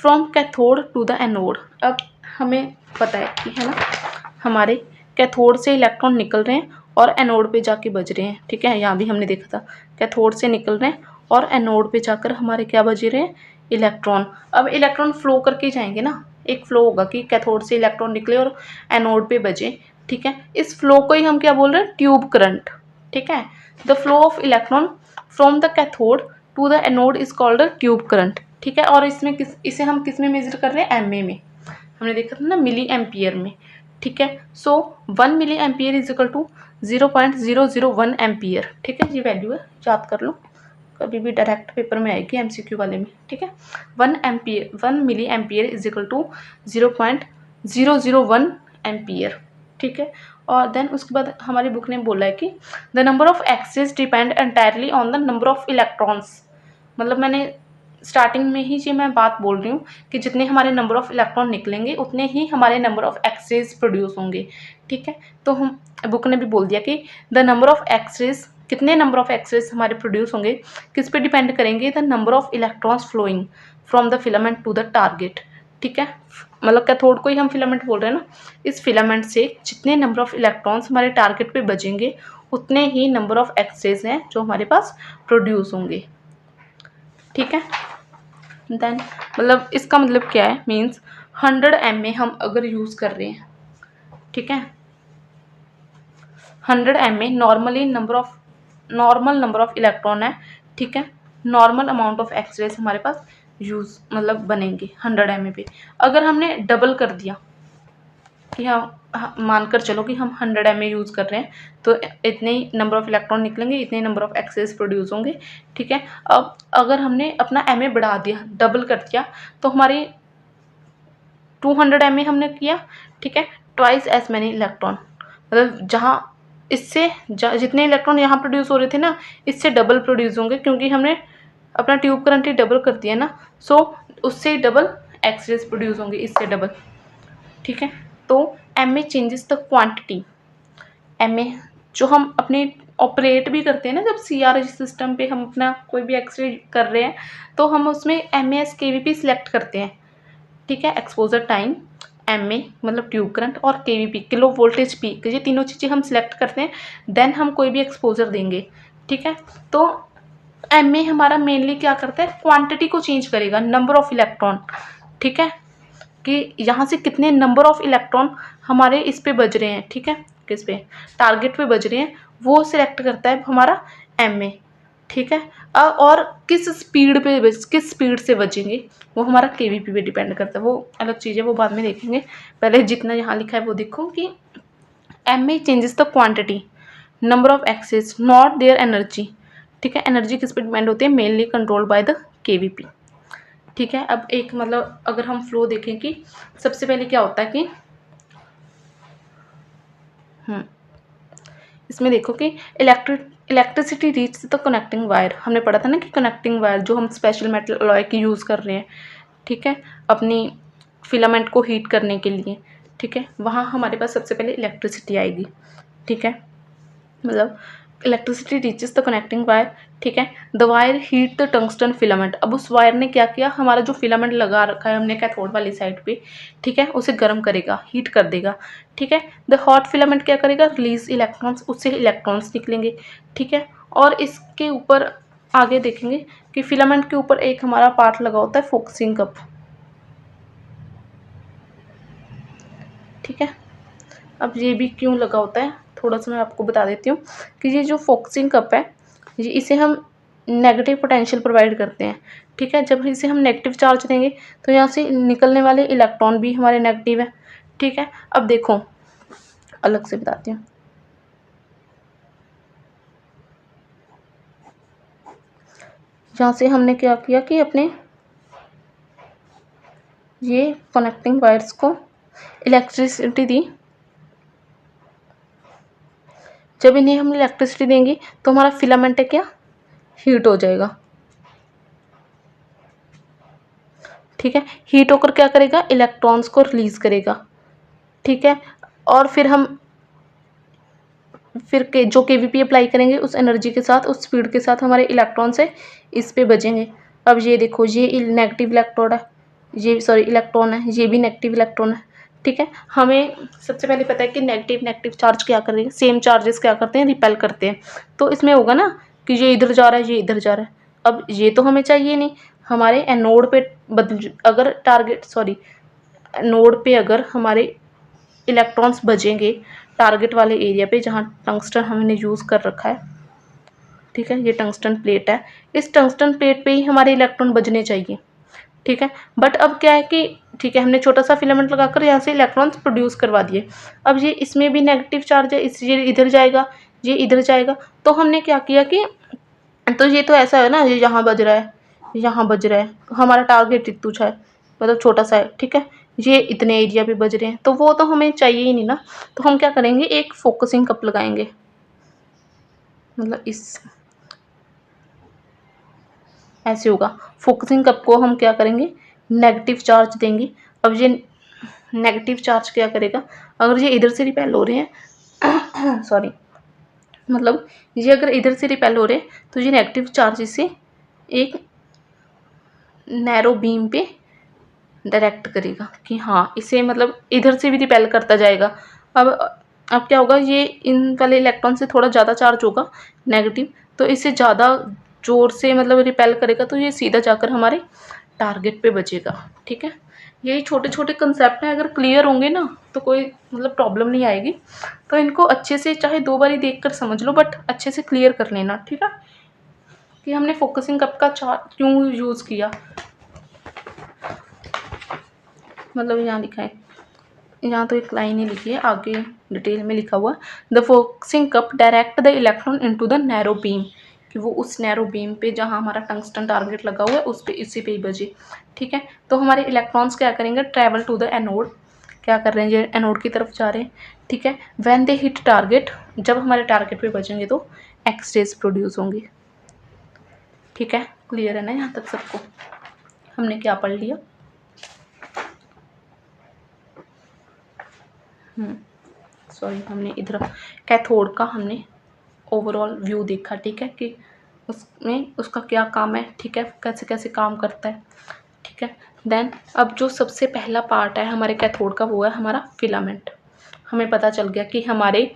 from cathode to the anode. अब हमें पता है कि है ना हमारे कैथोड से इलेक्ट्रॉन निकल रहे हैं और एनोड पे जाके बज रहे हैं, ठीक है, यहाँ भी हमने देखा था कैथोड से निकल रहे हैं और एनोड पे जाकर हमारे क्या बज रहे हैं, इलेक्ट्रॉन। अब इलेक्ट्रॉन फ्लो करके जाएंगे ना, एक फ्लो होगा कि कैथोड से इलेक्ट्रॉन निकले और एनोड पे बजे, ठीक है, इस फ्लो को ही हम क्या बोल रहे हैं, ट्यूब करंट, ठीक है। The flow of electron from the cathode to the anode is called a tube current, ठीक है। और इसमें इसे हम किस में मेजर कर रहे हैं, एमए में, हमने देखा था ना मिली एम्पियर में, ठीक है। So 1 milli ampere is equal to 0.001 ampere, ठीक है, ये वैल्यू है, याद कर लो कभी भी डायरेक्ट पेपर में आएगी MCQ वाले में, ठीक है। 1 milli ampere is equal to 0.001 ampere, ठीक है। और देन उसके बाद हमारी बुक ने बोला है कि the number of x rays depend entirely on the number of electrons. मतलब मैंने स्टार्टिंग में ही ये मैं बात बोल रही हूँ कि जितने हमारे नंबर ऑफ इलेक्ट्रॉन निकलेंगे उतने ही हमारे नंबर ऑफ एक्सेस प्रोड्यूस होंगे, ठीक है। तो हम बुक ने भी बोल दिया कि द नंबर ऑफ एक्सेस, कितने नंबर ऑफ एक्सेस हमारे प्रोड्यूस होंगे किस पे डिपेंड करेंगे, the number of electrons flowing from the filament to the target, ठीक है। मतलब कैथोड को ही हम फिलामेंट बोल रहे हैं ना, इस फिलामेंट से जितने नंबर ऑफ इलेक्ट्रॉन्स हमारे टारगेट पे बचेंगे उतने ही नंबर ऑफ एक्सेस हैं जो हमारे पास प्रोड्यूस होंगे, ठीक है। देन मतलब इसका मतलब क्या है, मीन्स 100 mA हम अगर यूज़ कर रहे हैं, ठीक है, 100 mA normal number of electron है, ठीक है। नॉर्मल अमाउंट ऑफ एक्सरेज हमारे पास यूज़ मतलब बनेंगे 100 mA पे। अगर हमने डबल कर दिया कि मानकर चलो कि हम 100 mA यूज़ कर रहे हैं तो इतने ही नंबर ऑफ इलेक्ट्रॉन निकलेंगे, इतने नंबर ऑफ एक्सेस प्रोड्यूस होंगे, ठीक है। अब अगर हमने अपना mA बढ़ा दिया, डबल कर दिया, तो हमारी 200 mA हमने किया, ठीक है, ट्वाइस एज मैनी इलेक्ट्रॉन, मतलब जहाँ इससे जितने इलेक्ट्रॉन यहाँ प्रोड्यूस हो रहे थे ना, इससे डबल प्रोड्यूस होंगे क्योंकि हमने अपना ट्यूब करंट ही डबल कर दिया ना, सो उससे डबल एक्सरेज प्रोड्यूस होंगे, इससे डबल, ठीक है। तो mA changes the quantity, mA जो हम अपने ऑपरेट भी करते हैं ना, जब CRG सिस्टम पे हम अपना कोई भी एक्सरे कर रहे हैं तो हम उसमें MAs KVP सिलेक्ट करते हैं, ठीक है। एक्सपोजर टाइम, mA मतलब ट्यूब करंट, और KVP किलो वोल्टेज पीक, ये तीनों चीज़ें हम सिलेक्ट करते हैं, देन हम कोई भी एक्सपोजर देंगे, ठीक है। तो mA हमारा मेनली क्या करता है, क्वांटिटी को चेंज करेगा, नंबर ऑफ इलेक्ट्रॉन, ठीक है, कि यहाँ से कितने नंबर ऑफ इलेक्ट्रॉन हमारे इस पे बज रहे हैं, ठीक है, किस पे, टारगेट पे बज रहे हैं, वो सिलेक्ट करता है हमारा mA, ठीक है। और किस स्पीड से बजेंगे वो हमारा KVP पे डिपेंड करता है, वो अलग चीज़ है, वो बाद में देखेंगे। पहले जितना यहाँ लिखा है वो देखो कि mA changes the quantity, number of x rays, not their energy, ठीक है। एनर्जी किस पे डिपेंड होती है, mainly controlled by the KVP, ठीक है। अब एक मतलब अगर हम फ्लो देखें कि सबसे पहले क्या होता है कि इसमें देखो कि electricity reach the connecting wire, हमने पढ़ा था ना कि कनेक्टिंग वायर जो हम स्पेशल मेटल अलॉय की यूज़ कर रहे हैं, ठीक है, अपनी फिलामेंट को हीट करने के लिए, ठीक है, वहाँ हमारे पास सबसे पहले इलेक्ट्रिसिटी आएगी, ठीक है। मतलब electricity reaches the connecting wire, ठीक है, the wire heat the tungsten filament. अब उस वायर ने क्या किया, हमारा जो फिलामेंट लगा रखा है हमने कैथोड वाली साइड पे, ठीक है, उसे गर्म करेगा, हीट कर देगा, ठीक है। द हॉट फिलामेंट क्या करेगा, रिलीज इलेक्ट्रॉन्स, उससे इलेक्ट्रॉन्स निकलेंगे, ठीक है। और इसके ऊपर आगे देखेंगे कि फिलामेंट के ऊपर एक हमारा पार्ट लगा होता है फोकसिंग कप, ठीक है। अब ये भी क्यों लगा होता है थोड़ा सा मैं आपको बता देती हूँ कि ये जो फोकसिंग कप है, ये इसे हम नेगेटिव पोटेंशियल प्रोवाइड करते हैं, ठीक है। जब इसे हम नेगेटिव चार्ज देंगे तो यहाँ से निकलने वाले इलेक्ट्रॉन भी हमारे नेगेटिव है, ठीक है। अब देखो अलग से बताती हूँ, यहाँ से हमने क्या किया कि अपने ये कनेक्टिंग वायर्स को इलेक्ट्रिसिटी दी, जब इन्हें हम इलेक्ट्रिसिटी देंगे तो हमारा फिलामेंट है क्या, हीट हो जाएगा, ठीक है। हीट होकर क्या करेगा, इलेक्ट्रॉन्स को रिलीज करेगा, ठीक है। और फिर जो KVP अप्लाई करेंगे उस एनर्जी के साथ, उस स्पीड के साथ हमारे इलेक्ट्रॉन से इस पे बजेंगे। अब ये देखो, ये नेगेटिव इलेक्ट्रॉन है, इलेक्ट्रॉन है, ये भी नेगेटिव इलेक्ट्रॉन है, ठीक है। हमें सबसे पहले पता है कि नेगेटिव चार्ज क्या करेंगे, सेम चार्जेस क्या करते हैं, रिपेल करते हैं। तो इसमें होगा ना कि ये इधर जा रहा है, ये इधर जा रहा है। अब ये तो हमें चाहिए नहीं, हमारे एनोड पे नोड पे अगर हमारे इलेक्ट्रॉन्स बजेंगे टारगेट वाले एरिया पे जहाँ टंगस्टन हमने यूज़ कर रखा है, ठीक है, ये टंगस्टन प्लेट है, इस टंगस्टन प्लेट पे ही हमारे इलेक्ट्रॉन बजने चाहिए, ठीक है। बट अब क्या है कि ठीक है, हमने छोटा सा फिलामेंट लगाकर यहाँ से इलेक्ट्रॉन्स प्रोड्यूस करवा दिए। अब ये इसमें भी नेगेटिव चार्ज है, ये इधर जाएगा, ये इधर जाएगा। तो हमने क्या किया कि तो ये तो ऐसा है ना, ये यहाँ बज रहा है, यहाँ बज रहा है, हमारा टारगेट इतना है, मतलब छोटा सा है, ठीक है। ये इतने एरिया पे बज रहे हैं, तो वो तो हमें चाहिए ही नहीं ना। तो हम क्या करेंगे, एक फोकसिंग कप लगाएंगे, मतलब इस ऐसे होगा। फोकसिंग कप को हम क्या करेंगे, नेगेटिव चार्ज देंगे। अब ये नेगेटिव चार्ज क्या करेगा, अगर ये इधर से रिपेल हो रहे हैं सॉरी, मतलब ये अगर इधर से रिपेल हो रहे हैं तो ये नेगेटिव चार्ज इसे एक नैरो बीम पे डायरेक्ट करेगा कि हाँ, इसे मतलब इधर से भी रिपेल करता जाएगा। अब क्या होगा, ये इन वाले इलेक्ट्रॉन से थोड़ा ज़्यादा चार्ज होगा नेगेटिव, तो इसे ज़्यादा ज़ोर से मतलब रिपेल करेगा, तो ये सीधा जाकर हमारे टारगेट पे बचेगा, ठीक है। यही छोटे छोटे कंसेप्ट हैं, अगर क्लियर होंगे ना तो कोई मतलब प्रॉब्लम नहीं आएगी। तो इनको अच्छे से चाहे 2 बार ही देख कर समझ लो, बट अच्छे से क्लियर कर लेना, ठीक है, कि हमने फोकसिंग कप का चार्ट क्यों यूज़ किया। मतलब यहाँ लिखा है, यहाँ तो एक लाइन ही लिखी है, आगे डिटेल में लिखा हुआ the focusing cup direct the electron into the narrow beam, कि वो उस नैरो बीम पे जहाँ हमारा टंगस्टन टारगेट लगा हुआ है उस पे इसी पे ही बजे, ठीक है। तो हमारे इलेक्ट्रॉन्स क्या करेंगे, ट्रैवल टू द एनोड, क्या कर रहे हैं, ये एनोड की तरफ जा रहे हैं, ठीक है। व्हेन दे हिट टारगेट, जब हमारे टारगेट पे बजेंगे तो एक्स रेज प्रोड्यूस होंगी, ठीक है। क्लियर है ना यहाँ तक सबको, हमने क्या पढ़ लिया। सॉरी, हमने इधर कैथोड का हमने ओवरऑल व्यू देखा, ठीक है, कि उसमें उसका क्या काम है, ठीक है, कैसे कैसे काम करता है, ठीक है। देन अब जो सबसे पहला पार्ट है हमारे कैथोड का, वो है हमारा फिलामेंट। हमें पता चल गया कि हमारे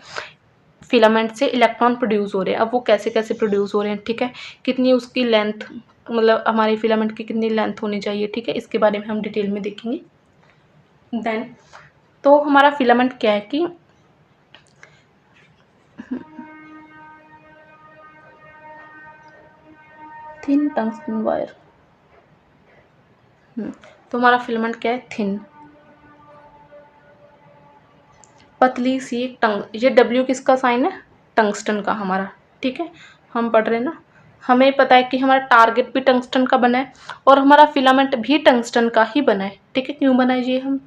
फिलामेंट से इलेक्ट्रॉन प्रोड्यूस हो रहे हैं। अब वो कैसे कैसे प्रोड्यूस हो रहे हैं, ठीक है, कितनी उसकी लेंथ, मतलब हमारे फिलामेंट की कितनी लेंथ होनी चाहिए, ठीक है, इसके बारे में हम डिटेल में देखेंगे। देन तो हमारा फिलामेंट क्या है कि थिन टंगस्टन वायर, तो हमारा फिलामेंट क्या है, थिन, पतली सी एक टंग, ये डब्ल्यू किसका साइन है, टंगस्टन का हमारा, ठीक है। हम पढ़ रहे हैं ना, हमें पता है कि हमारा टारगेट भी टंगस्टन का बना है और हमारा फिलामेंट भी टंगस्टन का ही बना है, ठीक है। क्यों बना है ये हम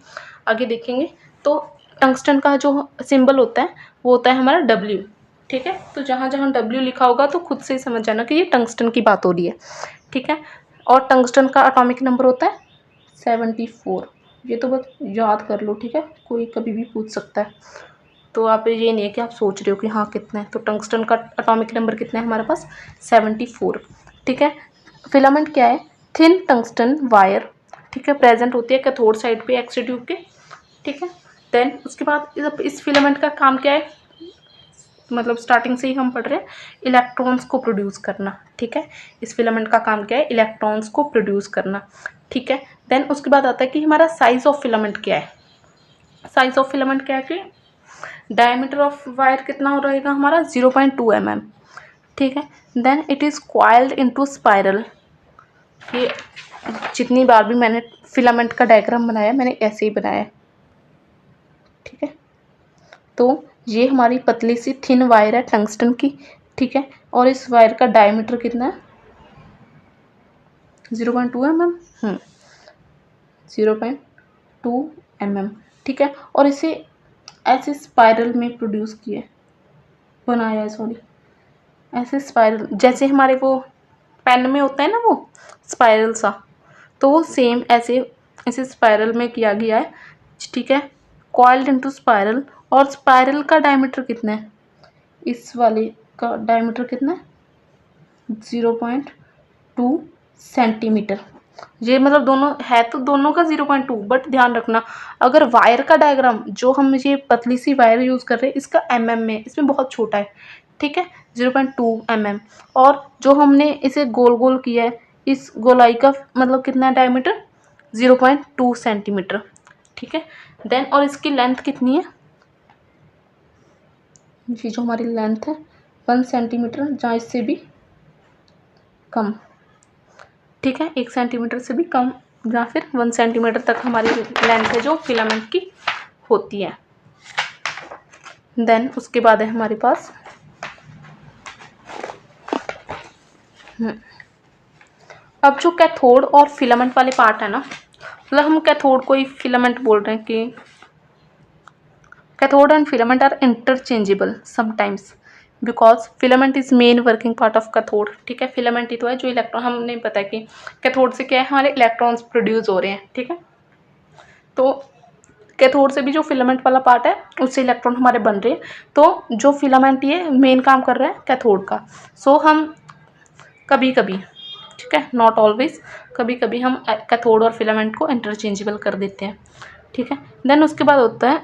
आगे देखेंगे। तो टंगस्टन का जो सिंबल होता है वो होता है हमारा डब्ल्यू, ठीक है। तो जहाँ जहाँ डब्ल्यू लिखा होगा तो खुद से ही समझ जाना कि ये टंगस्टन की बात हो रही है, ठीक है। और टंगस्टन का एटॉमिक नंबर होता है 74, ये तो बस याद कर लो, ठीक है, कोई कभी भी पूछ सकता है। तो आप ये नहीं है कि आप सोच रहे हो कि हाँ कितना है, तो टंगस्टन का एटॉमिक नंबर कितना है हमारे पास, 74, ठीक है। फिलामेंट क्या है, थिन टंगस्टन वायर, ठीक है, प्रेजेंट होती है कैथोड साइड पे एक्स रे ट्यूब के, ठीक है। देन उसके बाद इस फिलामेंट का काम क्या है, मतलब स्टार्टिंग से ही हम पढ़ रहे हैं, इलेक्ट्रॉन्स को प्रोड्यूस करना, ठीक है। इस फिलामेंट का काम क्या है, इलेक्ट्रॉन्स को प्रोड्यूस करना, ठीक है। देन उसके बाद आता है कि हमारा साइज ऑफ फिलामेंट क्या है। साइज ऑफ फिलामेंट क्या है कि डायमीटर ऑफ वायर कितना हो रहेगा हमारा 0.2 mm, ठीक है। Then it is coiled into spiral, ये जितनी बार भी मैंने फिलामेंट का डायग्राम बनाया मैंने ऐसे ही बनाया है, ठीक है। तो ये हमारी पतली सी थिन वायर है टंगस्टन की, ठीक है। और इस वायर का डायमीटर कितना है, 0.2 mm, 0.2 mm, ठीक है। और इसे ऐसे स्पाइरल में प्रोड्यूस किया है, बनाया है, सॉरी, ऐसे स्पाइरल जैसे हमारे वो पेन में होता है ना वो स्पाइरल सा, तो वो सेम ऐसे ऐसे स्पाइरल में किया गया है, ठीक है। कॉइल्ड इनटू स्पाइरल, और स्पाइरल का डायमीटर कितना है, इस वाले का डायमीटर कितना है, 0.2 सेंटीमीटर। ये मतलब दोनों है तो दोनों का 0.2, बट ध्यान रखना अगर वायर का डायग्राम जो हम ये पतली सी वायर यूज़ कर रहे हैं इसका में, इसमें बहुत छोटा है, ठीक है, 0.2 mm। और जो हमने इसे गोल गोल किया है, इस गोलाई का मतलब कितना है डायमीटर, 0.2 सेंटीमीटर, ठीक है। देन और इसकी लेंथ कितनी है, ये जो हमारी लेंथ है 1 सेंटीमीटर, जहाँ इससे भी कम, ठीक है, 1 सेंटीमीटर से भी कम या फिर 1 सेंटीमीटर तक हमारी लेंथ है जो फिलामेंट की होती है। देन उसके बाद है हमारे पास अब जो कैथोड और फिलामेंट वाले पार्ट है ना, मतलब हम कैथोड को ही फिलामेंट बोल रहे हैं कि cathode and filament are interchangeable sometimes because filament is main working part of cathode. ठीक है, फिलामेंट ही तो है जो इलेक्ट्रॉन, हमने पता है कि कैथोड से क्या है, हमारे इलेक्ट्रॉन्स प्रोड्यूस हो रहे हैं। ठीक है, तो कैथोड से भी जो फिलामेंट वाला पार्ट है उससे इलेक्ट्रॉन हमारे बन रहे हैं। तो जो फिलामेंट ये मेन काम कर रहा है कैथोड का। सो हम कभी कभी, ठीक है, नॉट ऑलवेज, कभी कभी हम कैथोड और फिलामेंट को इंटरचेंजेबल कर देते हैं। ठीक है, देन उसके बाद होता है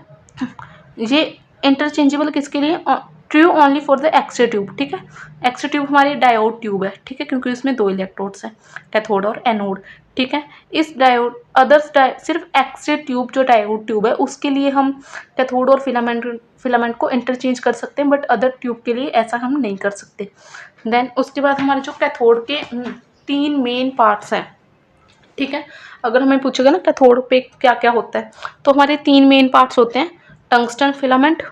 ये इंटरचेंजेबल किसके लिए, true only for the X ray tube. ठीक है, एक्स रे ट्यूब हमारी डायोड ट्यूब है। ठीक है, क्योंकि उसमें 2 इलेक्ट्रोड्स हैं, कैथोड और एनोड। ठीक है, इस डायोड अदर्स सिर्फ एक्स रे ट्यूब जो डायोड ट्यूब है उसके लिए हम कैथोड और फिलामेंट को इंटरचेंज कर सकते हैं, बट अदर ट्यूब के लिए ऐसा हम नहीं कर सकते। देन उसके बाद हमारे जो कैथोड के 3 मेन पार्ट्स हैं। ठीक है, अगर हमें पूछेगा ना कैथोड पे क्या क्या होता है, तो हमारे 3 मेन पार्ट्स होते हैं, टंगस्टन फिलामेंट।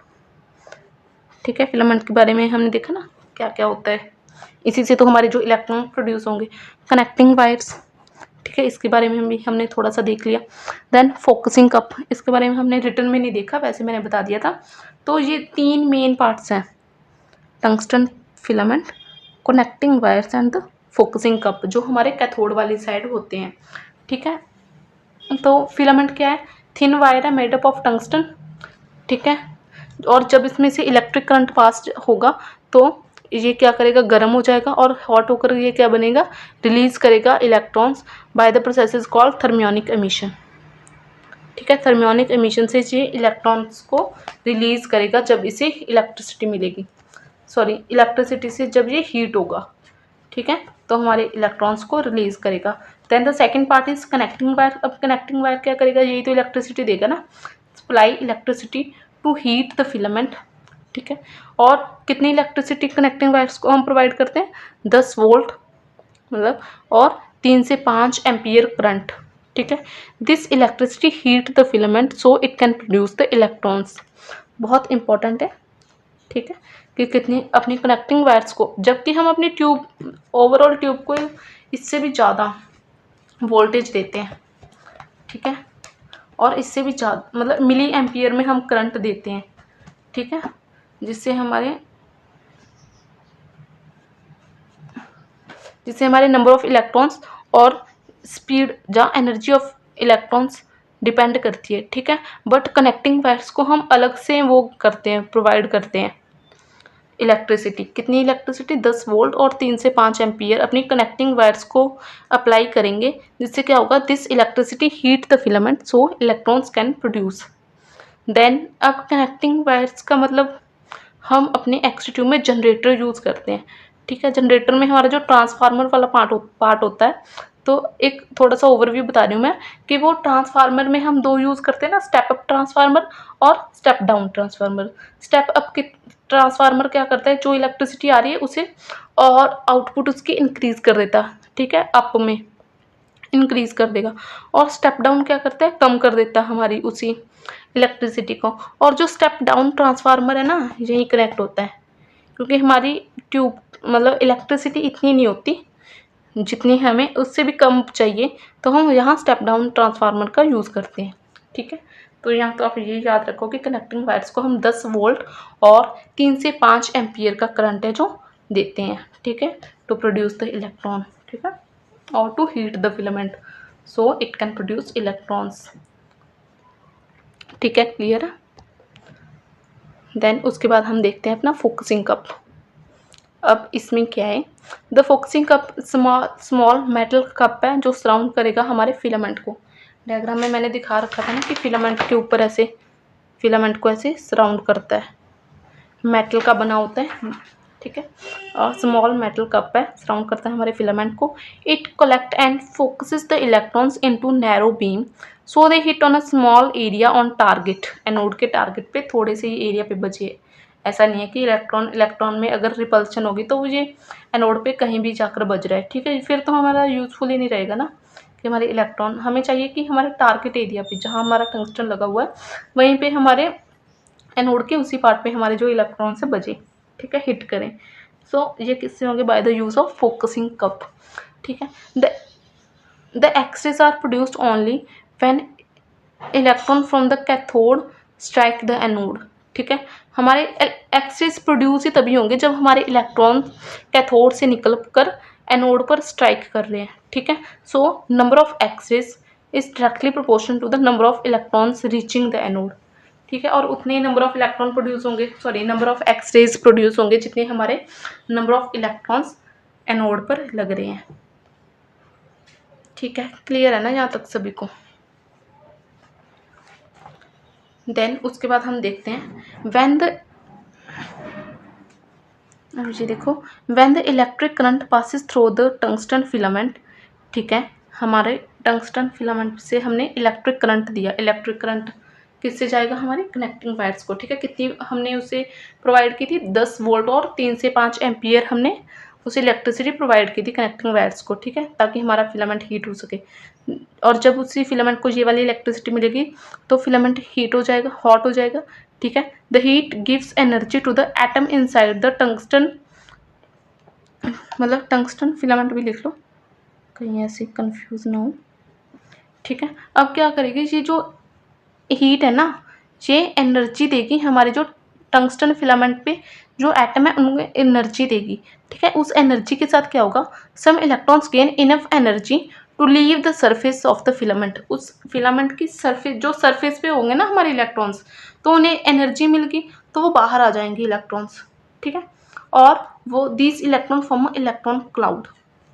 ठीक है, फिलामेंट के बारे में हमने देखा ना क्या क्या होता है, इसी से तो हमारे जो इलेक्ट्रॉन प्रोड्यूस होंगे। कनेक्टिंग वायर्स, ठीक है, इसके बारे में भी हमने थोड़ा सा देख लिया। देन फोकसिंग कप, इसके बारे में हमने रिटर्न में नहीं देखा, वैसे मैंने बता दिया था। तो ये 3 मेन पार्ट्स हैं, tungsten filament, connecting wires and the focusing cup, जो हमारे कैथोड वाली साइड होते हैं। ठीक है, तो फिलामेंट क्या है, थिन वायर है मेड अप ऑफ टंगस्टन। ठीक है, और जब इसमें से इलेक्ट्रिक करंट पास होगा तो ये क्या करेगा, गर्म हो जाएगा और हॉट होकर ये क्या बनेगा, रिलीज करेगा electrons by the process is called thermionic emission. ठीक है, थर्मियोनिक एमिशन से ये इलेक्ट्रॉन्स को रिलीज करेगा जब इसे इलेक्ट्रिसिटी मिलेगी, सॉरी इलेक्ट्रिसिटी से जब ये हीट होगा। ठीक है, तो हमारे इलेक्ट्रॉन्स को रिलीज करेगा। Then the second part is connecting wire. अब कनेक्टिंग वायर क्या करेगा, यही तो इलेक्ट्रिसिटी देगा ना, supply electricity to heat the filament. ठीक है, और कितनी इलेक्ट्रिसिटी कनेक्टिंग वायर्स को हम प्रोवाइड करते हैं, 10 वोल्ट मतलब, और 3 से 5 एम्पियर करंट। ठीक है, this electricity heat the filament so it can produce the electrons. बहुत इंपॉर्टेंट है। ठीक है, कि कितनी अपनी कनेक्टिंग वायर्स को, जबकि हम अपनी ट्यूब ओवरऑल ट्यूब को इससे भी ज़्यादा वोल्टेज देते हैं। ठीक है, और इससे भी ज़्यादा मतलब मिली एम्पियर में हम करंट देते हैं। ठीक है, जिससे हमारे नंबर ऑफ इलेक्ट्रॉन्स और स्पीड या एनर्जी ऑफ इलेक्ट्रॉन्स डिपेंड करती है। ठीक है, बट कनेक्टिंग वायर्स को हम अलग से वो करते हैं, प्रोवाइड करते हैं इलेक्ट्रिसिटी। कितनी इलेक्ट्रिसिटी, 10 वोल्ट और 3 से 5 एम्पियर अपनी कनेक्टिंग वायर्स को अप्लाई करेंगे, जिससे क्या होगा, this electricity heat the filament so electrons can produce. Then अब कनेक्टिंग वायर्स का मतलब हम अपने एक्सट्यूब में जनरेटर यूज़ करते हैं। ठीक है, जनरेटर में हमारा जो ट्रांसफार्मर वाला पार्ट होता है, तो एक थोड़ा सा ओवरव्यू बता रही हूँ मैं कि वो ट्रांसफार्मर में हम 2 यूज़ करते हैं ना, स्टेप अप ट्रांसफार्मर और step down transformer. Step up के ट्रांसफार्मर क्या करता है, जो इलेक्ट्रिसिटी आ रही है उसे और आउटपुट उसकी इंक्रीज़ कर देता है। ठीक है, अप में इंक्रीज़ कर देगा, और स्टेप डाउन क्या करता है, कम कर देता है हमारी उसी इलेक्ट्रिसिटी को। और जो स्टेप डाउन ट्रांसफार्मर है ना, यही कनेक्ट होता है, क्योंकि हमारी ट्यूब मतलब इलेक्ट्रिसिटी इतनी नहीं होती जितनी हमें, उससे भी कम चाहिए, तो हम यहाँ स्टेप डाउन ट्रांसफार्मर का यूज़ करते हैं। ठीक है, तो यहाँ तो आप ये याद रखो कि कनेक्टिंग वायर्स को हम 10 वोल्ट और 3 से 5 एम्पियर का करंट है जो देते हैं। ठीक है, टू प्रोड्यूस द इलेक्ट्रॉन। ठीक है, और to heat the filament so it can produce electrons. ठीक है, क्लियर है। देन उसके बाद हम देखते हैं अपना फोकसिंग कप। अब इसमें क्या है, the focusing cup small metal cup है जो सराउंड करेगा हमारे फिलामेंट को। डायग्राम में मैंने दिखा रखा था ना कि फिलामेंट के ऊपर ऐसे फिलामेंट को ऐसे सराउंड करता है, मेटल का बना होता है। ठीक है, और स्मॉल मेटल कप है, सराउंड करता है हमारे फिलामेंट को। It collect and focuses the electrons into narrow beam so they hit on a small area on target. Anode के टारगेट पे थोड़े से ही एरिया पे बचे। ऐसा नहीं है कि इलेक्ट्रॉन में अगर रिपल्शन होगी तो ये एनोड पे कहीं भी जाकर बज रहा है। ठीक है, फिर तो हमारा यूजफुल ही नहीं रहेगा ना, कि हमारे इलेक्ट्रॉन, हमें चाहिए कि हमारे टारगेट एरिया पे जहाँ हमारा टंगस्टन लगा हुआ है वहीं पे हमारे एनोड के उसी पार्ट पे हमारे जो इलेक्ट्रॉन से बजे। ठीक है, हिट करें। सो ये किससे होंगे? By the use of focusing cup. ठीक है। The x rays are produced only when electron from the cathode strike the anode. ठीक है। हमारे एक्सरेज प्रोड्यूस ही तभी होंगे जब हमारे इलेक्ट्रॉन कैथोड से निकल कर एनोड पर स्ट्राइक कर रहे हैं। ठीक है। So number of x rays is directly proportional to the number of electrons reaching the anode. ठीक है। और उतने ही नंबर ऑफ इलेक्ट्रॉन प्रोड्यूस होंगे, sorry number of X-rays produce होंगे जितने हमारे नंबर ऑफ इलेक्ट्रॉन्स एनोड पर लग रहे हैं। ठीक है। क्लियर है ना यहाँ तक सभी को? देन उसके बाद हम देखते हैं व्हेन द, अब ये देखो, when the electric current passes through the tungsten filament. ठीक है। हमारे टंगस्टन फिलामेंट से हमने इलेक्ट्रिक करंट दिया। इलेक्ट्रिक करंट किससे जाएगा? हमारे कनेक्टिंग वायर्स को। ठीक है। कितनी हमने उसे प्रोवाइड की थी? 10 वोल्ट और 3 से 5 एम्पियर हमने उसे इलेक्ट्रिसिटी प्रोवाइड की थी कनेक्टिंग वायर्स को। ठीक है। ताकि हमारा फिलामेंट हीट हो सके। और जब उसी फिलामेंट को ये वाली इलेक्ट्रिसिटी मिलेगी तो फिलामेंट हीट हो जाएगा, हॉट हो जाएगा। ठीक है। The heat gives energy to the atom inside the tungsten, मतलब टंगस्टन फिलामेंट भी लिख लो कहीं ऐसे कंफ्यूज ना हो। ठीक है। अब क्या करेगी? ये जो हीट है ना, ये एनर्जी देगी हमारे जो टंगस्टन फिलामेंट पे जो एटम है उनको एनर्जी देगी। ठीक है। उस एनर्जी के साथ क्या होगा? Some electrons gain enough energy to leave the surface of the filament. उस फिलामेंट की सरफेस, जो सरफेस पे होंगे ना हमारे इलेक्ट्रॉन्स, तो उन्हें एनर्जी मिल गई तो वो बाहर आ जाएंगे इलेक्ट्रॉन्स। ठीक है। और वो these electron form electron cloud.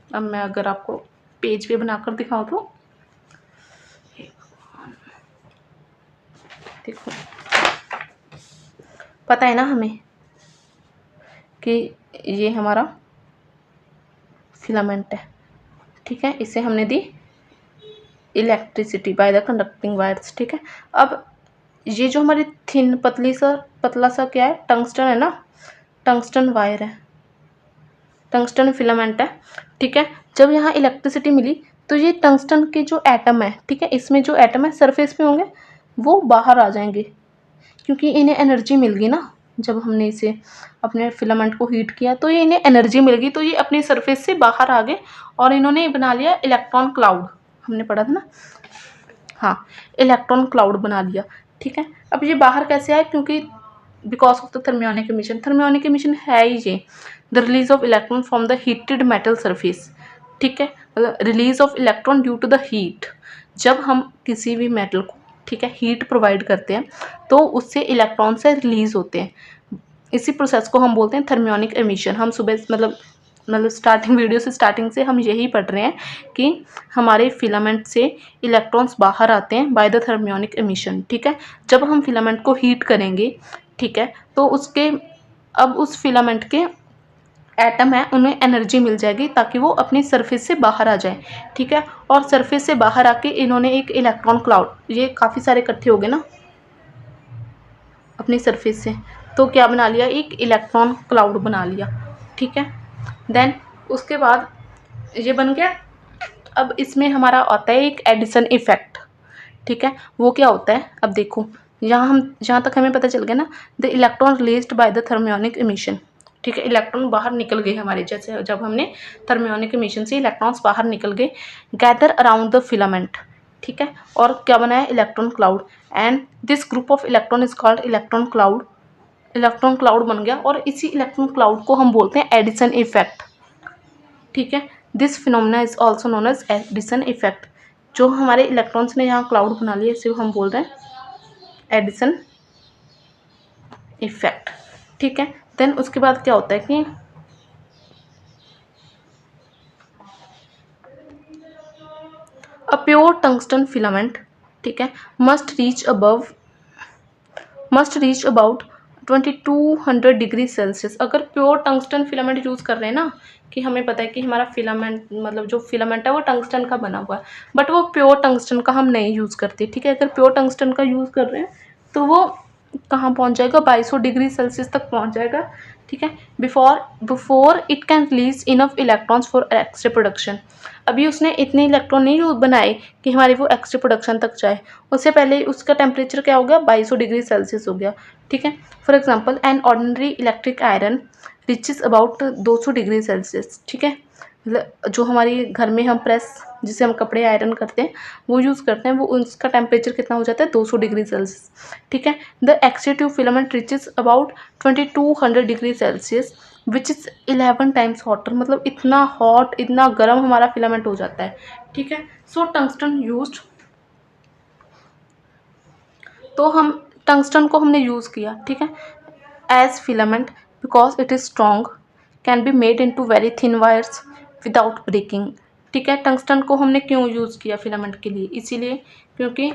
अब मैं अगर आपको पेज पे बनाकर दिखाऊँ तो देखो, पता है ना हमें कि ये हमारा फिलामेंट है। ठीक है। इसे हमने दी electricity by the conducting wires. ठीक है। अब ये जो हमारी थिन पतला सा क्या है? टंगस्टन है ना, टंगस्टन वायर है, टंगस्टन फिलामेंट है। ठीक है। जब यहाँ इलेक्ट्रिसिटी मिली तो ये टंगस्टन के जो एटम है, ठीक है, इसमें जो एटम है सरफेस पे होंगे, वो बाहर आ जाएंगे क्योंकि इन्हें एनर्जी मिल गई ना। जब हमने इसे अपने फिलामेंट को हीट किया तो ये इन्हें एनर्जी मिल गई, तो ये अपनी सरफेस से बाहर आ गए और इन्होंने बना लिया इलेक्ट्रॉन क्लाउड। हमने पढ़ा था ना, हाँ, इलेक्ट्रॉन क्लाउड बना लिया। ठीक है। अब ये बाहर कैसे आए? क्योंकि because of the thermionic emission. Thermionic emission है ही ये the release of electron from the heated metal surface. ठीक है। Release of electron due to the heat. जब हम किसी भी मेटल को, ठीक है, हीट प्रोवाइड करते हैं तो उससे इलेक्ट्रॉन से रिलीज होते हैं। इसी प्रोसेस को हम बोलते हैं थर्मियोनिक एमिशन। हम सुबह मतलब स्टार्टिंग वीडियो से स्टार्टिंग से हम यही पढ़ रहे हैं कि हमारे फिलामेंट से इलेक्ट्रॉन्स बाहर आते हैं बाय द थर्मियोनिक एमिशन। ठीक है। जब हम फिलामेंट को हीट करेंगे, ठीक है, तो उसके, अब उस फिलामेंट के एटम है उन्हें एनर्जी मिल जाएगी ताकि वो अपनी सरफेस से बाहर आ जाए। ठीक है। और सरफेस से बाहर आके इन्होंने एक इलेक्ट्रॉन क्लाउड, ये काफ़ी सारे इकट्ठे हो गए ना अपनी सरफेस से, तो क्या बना लिया? एक इलेक्ट्रॉन क्लाउड बना लिया। ठीक है। देन उसके बाद ये बन गया। अब इसमें हमारा आता है एक एडिशन इफेक्ट। ठीक है। वो क्या होता है? अब देखो, जहाँ तक हमें पता चल गया ना, the electron released by the thermionic emission. ठीक है। इलेक्ट्रॉन बाहर निकल गए हमारे, जैसे जब हमने थर्मियोनिक एमिशन से इलेक्ट्रॉन्स बाहर निकल गए, गैदर अराउंड द फिलामेंट। ठीक है। और क्या बनाया? Electron cloud. And this group of electron is called electron cloud. Electron cloud बन गया और इसी इलेक्ट्रॉन क्लाउड को हम बोलते हैं एडिशन इफेक्ट। ठीक है। This phenomena is also known as Edison effect. जो हमारे इलेक्ट्रॉन्स ने यहाँ क्लाउड बना लिया, इसे हम बोल रहे हैं एडिशन इफेक्ट। ठीक है। देन उसके बाद क्या होता है कि अ प्योर टंगस्टन फिलामेंट, ठीक है, must reach about 2200 degree Celsius. अगर प्योर टंगस्टन फिलामेंट यूज़ कर रहे हैं ना, कि हमें पता है कि हमारा फिलामेंट, मतलब जो फिलामेंट है वो टंगस्टन का बना हुआ है, बट वो प्योर टंगस्टन का हम नहीं यूज़ करते। ठीक है। अगर प्योर टंगस्टन का यूज़ कर रहे हैं तो वो कहाँ पहुँच जाएगा? 2200 डिग्री सेल्सियस तक पहुँच जाएगा। ठीक है। Before it can release enough electrons for x ray production. अभी उसने इतने इलेक्ट्रॉन नहीं बनाए कि हमारी वो एक्सरे प्रोडक्शन तक जाए, उससे पहले उसका टेम्परेचर क्या हो गया? 2200 डिग्री सेल्सियस हो गया। ठीक है। For example an ordinary electric iron reaches about 200 degree Celsius, ठीक है। मतलब जो हमारी घर में हम प्रेस जिसे हम कपड़े आयरन करते हैं वो यूज़ करते हैं, वो उसका टेम्परेचर कितना हो जाता है 200 डिग्री सेल्सियस, ठीक है। The X tube filament reaches about 2200 degree Celsius which is 11 times hotter, मतलब इतना हॉट, इतना गर्म हमारा फिलामेंट हो जाता है, ठीक है। सो टंगस्टन यूज्ड, तो हम टंगस्टन को हमने यूज़ किया, ठीक है, as filament because it is strong, can be made into very thin wires without breaking, ठीक है। टंगस्टन को हमने क्यों यूज़ किया फिलामेंट के लिए, इसीलिए क्योंकि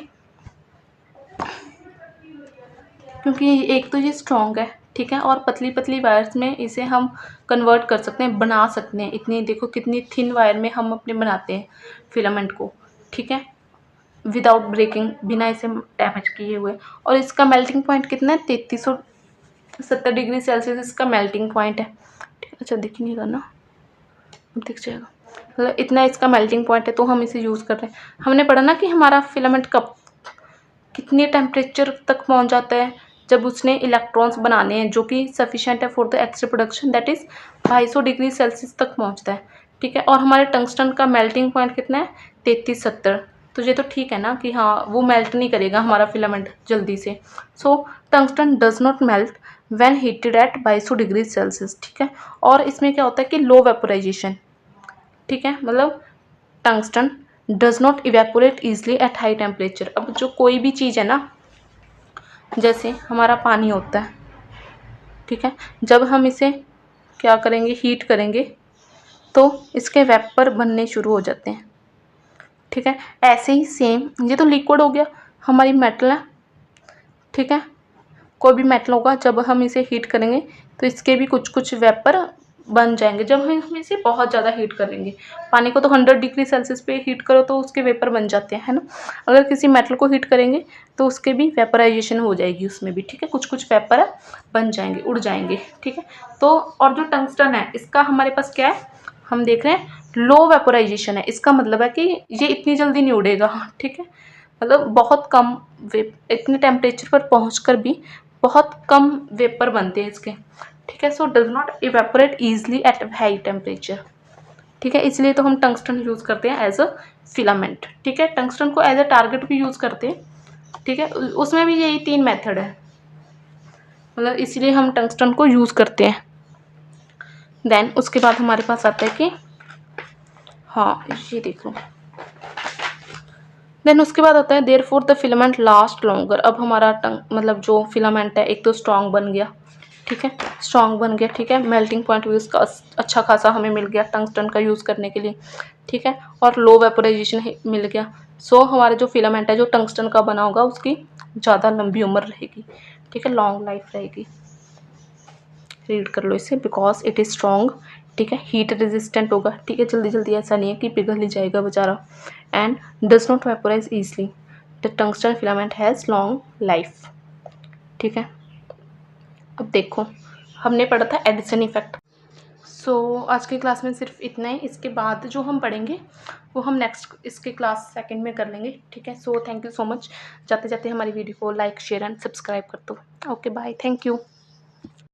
एक तो ये स्ट्रॉन्ग है, ठीक है, और पतली पतली वायर्स में इसे हम कन्वर्ट कर सकते हैं, बना सकते हैं। इतनी देखो कितनी थिन वायर में हम अपने बनाते हैं फिलामेंट को, ठीक है, विदाउट ब्रेकिंग, बिना इसे डैमेज किए हुए। और इसका मेल्टिंग पॉइंट कितना है, 3370 डिग्री सेल्सियस इसका मेल्टिंग पॉइंट है, ठीक है। अच्छा दिख ही नहीं रहा ना, अब दिख जाएगा। मतलब इतना इसका मेल्टिंग पॉइंट है, तो हम इसे यूज़ कर रहे हैं। हमने पढ़ा ना कि हमारा फिलामेंट कब कितने टेम्परेचर तक पहुंच जाता है, जब उसने इलेक्ट्रॉन्स बनाने हैं जो कि सफिशिएंट है for the x ray production, that is 250 degree Celsius तक पहुंचता है, ठीक है। और हमारे टंगस्टन का मेल्टिंग पॉइंट कितना है, 3370। तो ये तो ठीक है ना कि हाँ वो मेल्ट नहीं करेगा हमारा फिलामेंट जल्दी से। So tungsten does not melt when heated at 2200 degree Celsius, ठीक है। और इसमें क्या होता है कि लो वेपोराइजेशन, ठीक है, मतलब tungsten does not evaporate easily at high temperature. अब जो कोई भी चीज़ है ना, जैसे हमारा पानी होता है, ठीक है, जब हम इसे क्या करेंगे, हीट करेंगे, तो इसके वेपर बनने शुरू हो जाते हैं, ठीक है। ऐसे ही सेम ये तो लिक्विड हो गया, हमारी मेटल है, ठीक है, कोई भी मेटल होगा जब हम इसे हीट करेंगे तो इसके भी कुछ कुछ वेपर बन जाएंगे। जब हम इसे बहुत ज़्यादा हीट करेंगे, पानी को तो 100 डिग्री सेल्सियस पे हीट करो तो उसके वेपर बन जाते हैं, है ना। अगर किसी मेटल को हीट करेंगे तो उसके भी वेपराइजेशन हो जाएगी उसमें भी, ठीक है, कुछ कुछ वेपर बन जाएंगे, उड़ जाएंगे, ठीक है। तो और जो टंगस्टन है इसका हमारे पास क्या है, हम देख रहे हैं लो वेपोराइजेशन है। इसका मतलब है कि ये इतनी जल्दी नहीं उड़ेगा, ठीक है, मतलब बहुत कम इतने टेम्परेचर पर पहुँच भी बहुत कम वेपर बनते हैं इसके, ठीक है। So does not evaporate easily at high temperature, ठीक है, इसलिए तो हम टंगस्टन यूज़ करते हैं एज अ फिलामेंट, ठीक है। टंगस्टन को एज अ टारगेट भी यूज़ करते हैं, ठीक है, उसमें भी यही 3 मेथड है, मतलब इसलिए हम टंगस्टन को यूज़ करते हैं। देन उसके बाद हमारे पास आता है कि हाँ ये देख लो, देन उसके बाद आता है therefore the filament last longer. अब हमारा मतलब जो फिलामेंट है एक तो स्ट्रॉन्ग बन गया, ठीक है, स्ट्रॉन्ग बन गया, ठीक है, मेल्टिंग पॉइंट भी उसका अच्छा खासा हमें मिल गया टंगस्टन का यूज़ करने के लिए, ठीक है, और लो वेपोराइजेशन मिल गया। सो हमारा जो फिलामेंट है जो टंगस्टन का बना होगा उसकी ज़्यादा लंबी उम्र रहेगी, ठीक है, लॉन्ग लाइफ रहेगी। रीड कर लो इसे, बिकॉज इट इज़ स्ट्रॉन्ग, ठीक है, हीट रेजिस्टेंट होगा, ठीक है, जल्दी जल्दी ऐसा नहीं है कि पिघल ही जाएगा बेचारा, and does not vaporise easily, the tungsten filament has long life, ठीक है। अब देखो हमने पढ़ा था एडिसन इफेक्ट। सो आज की क्लास में सिर्फ इतना ही, इसके बाद जो हम पढ़ेंगे वो हम नेक्स्ट इसके क्लास सेकंड में कर लेंगे, ठीक है। So thank you so much. जाते जाते हमारी वीडियो को लाइक शेयर एंड सब्सक्राइब कर दो। Okay bye, thank you.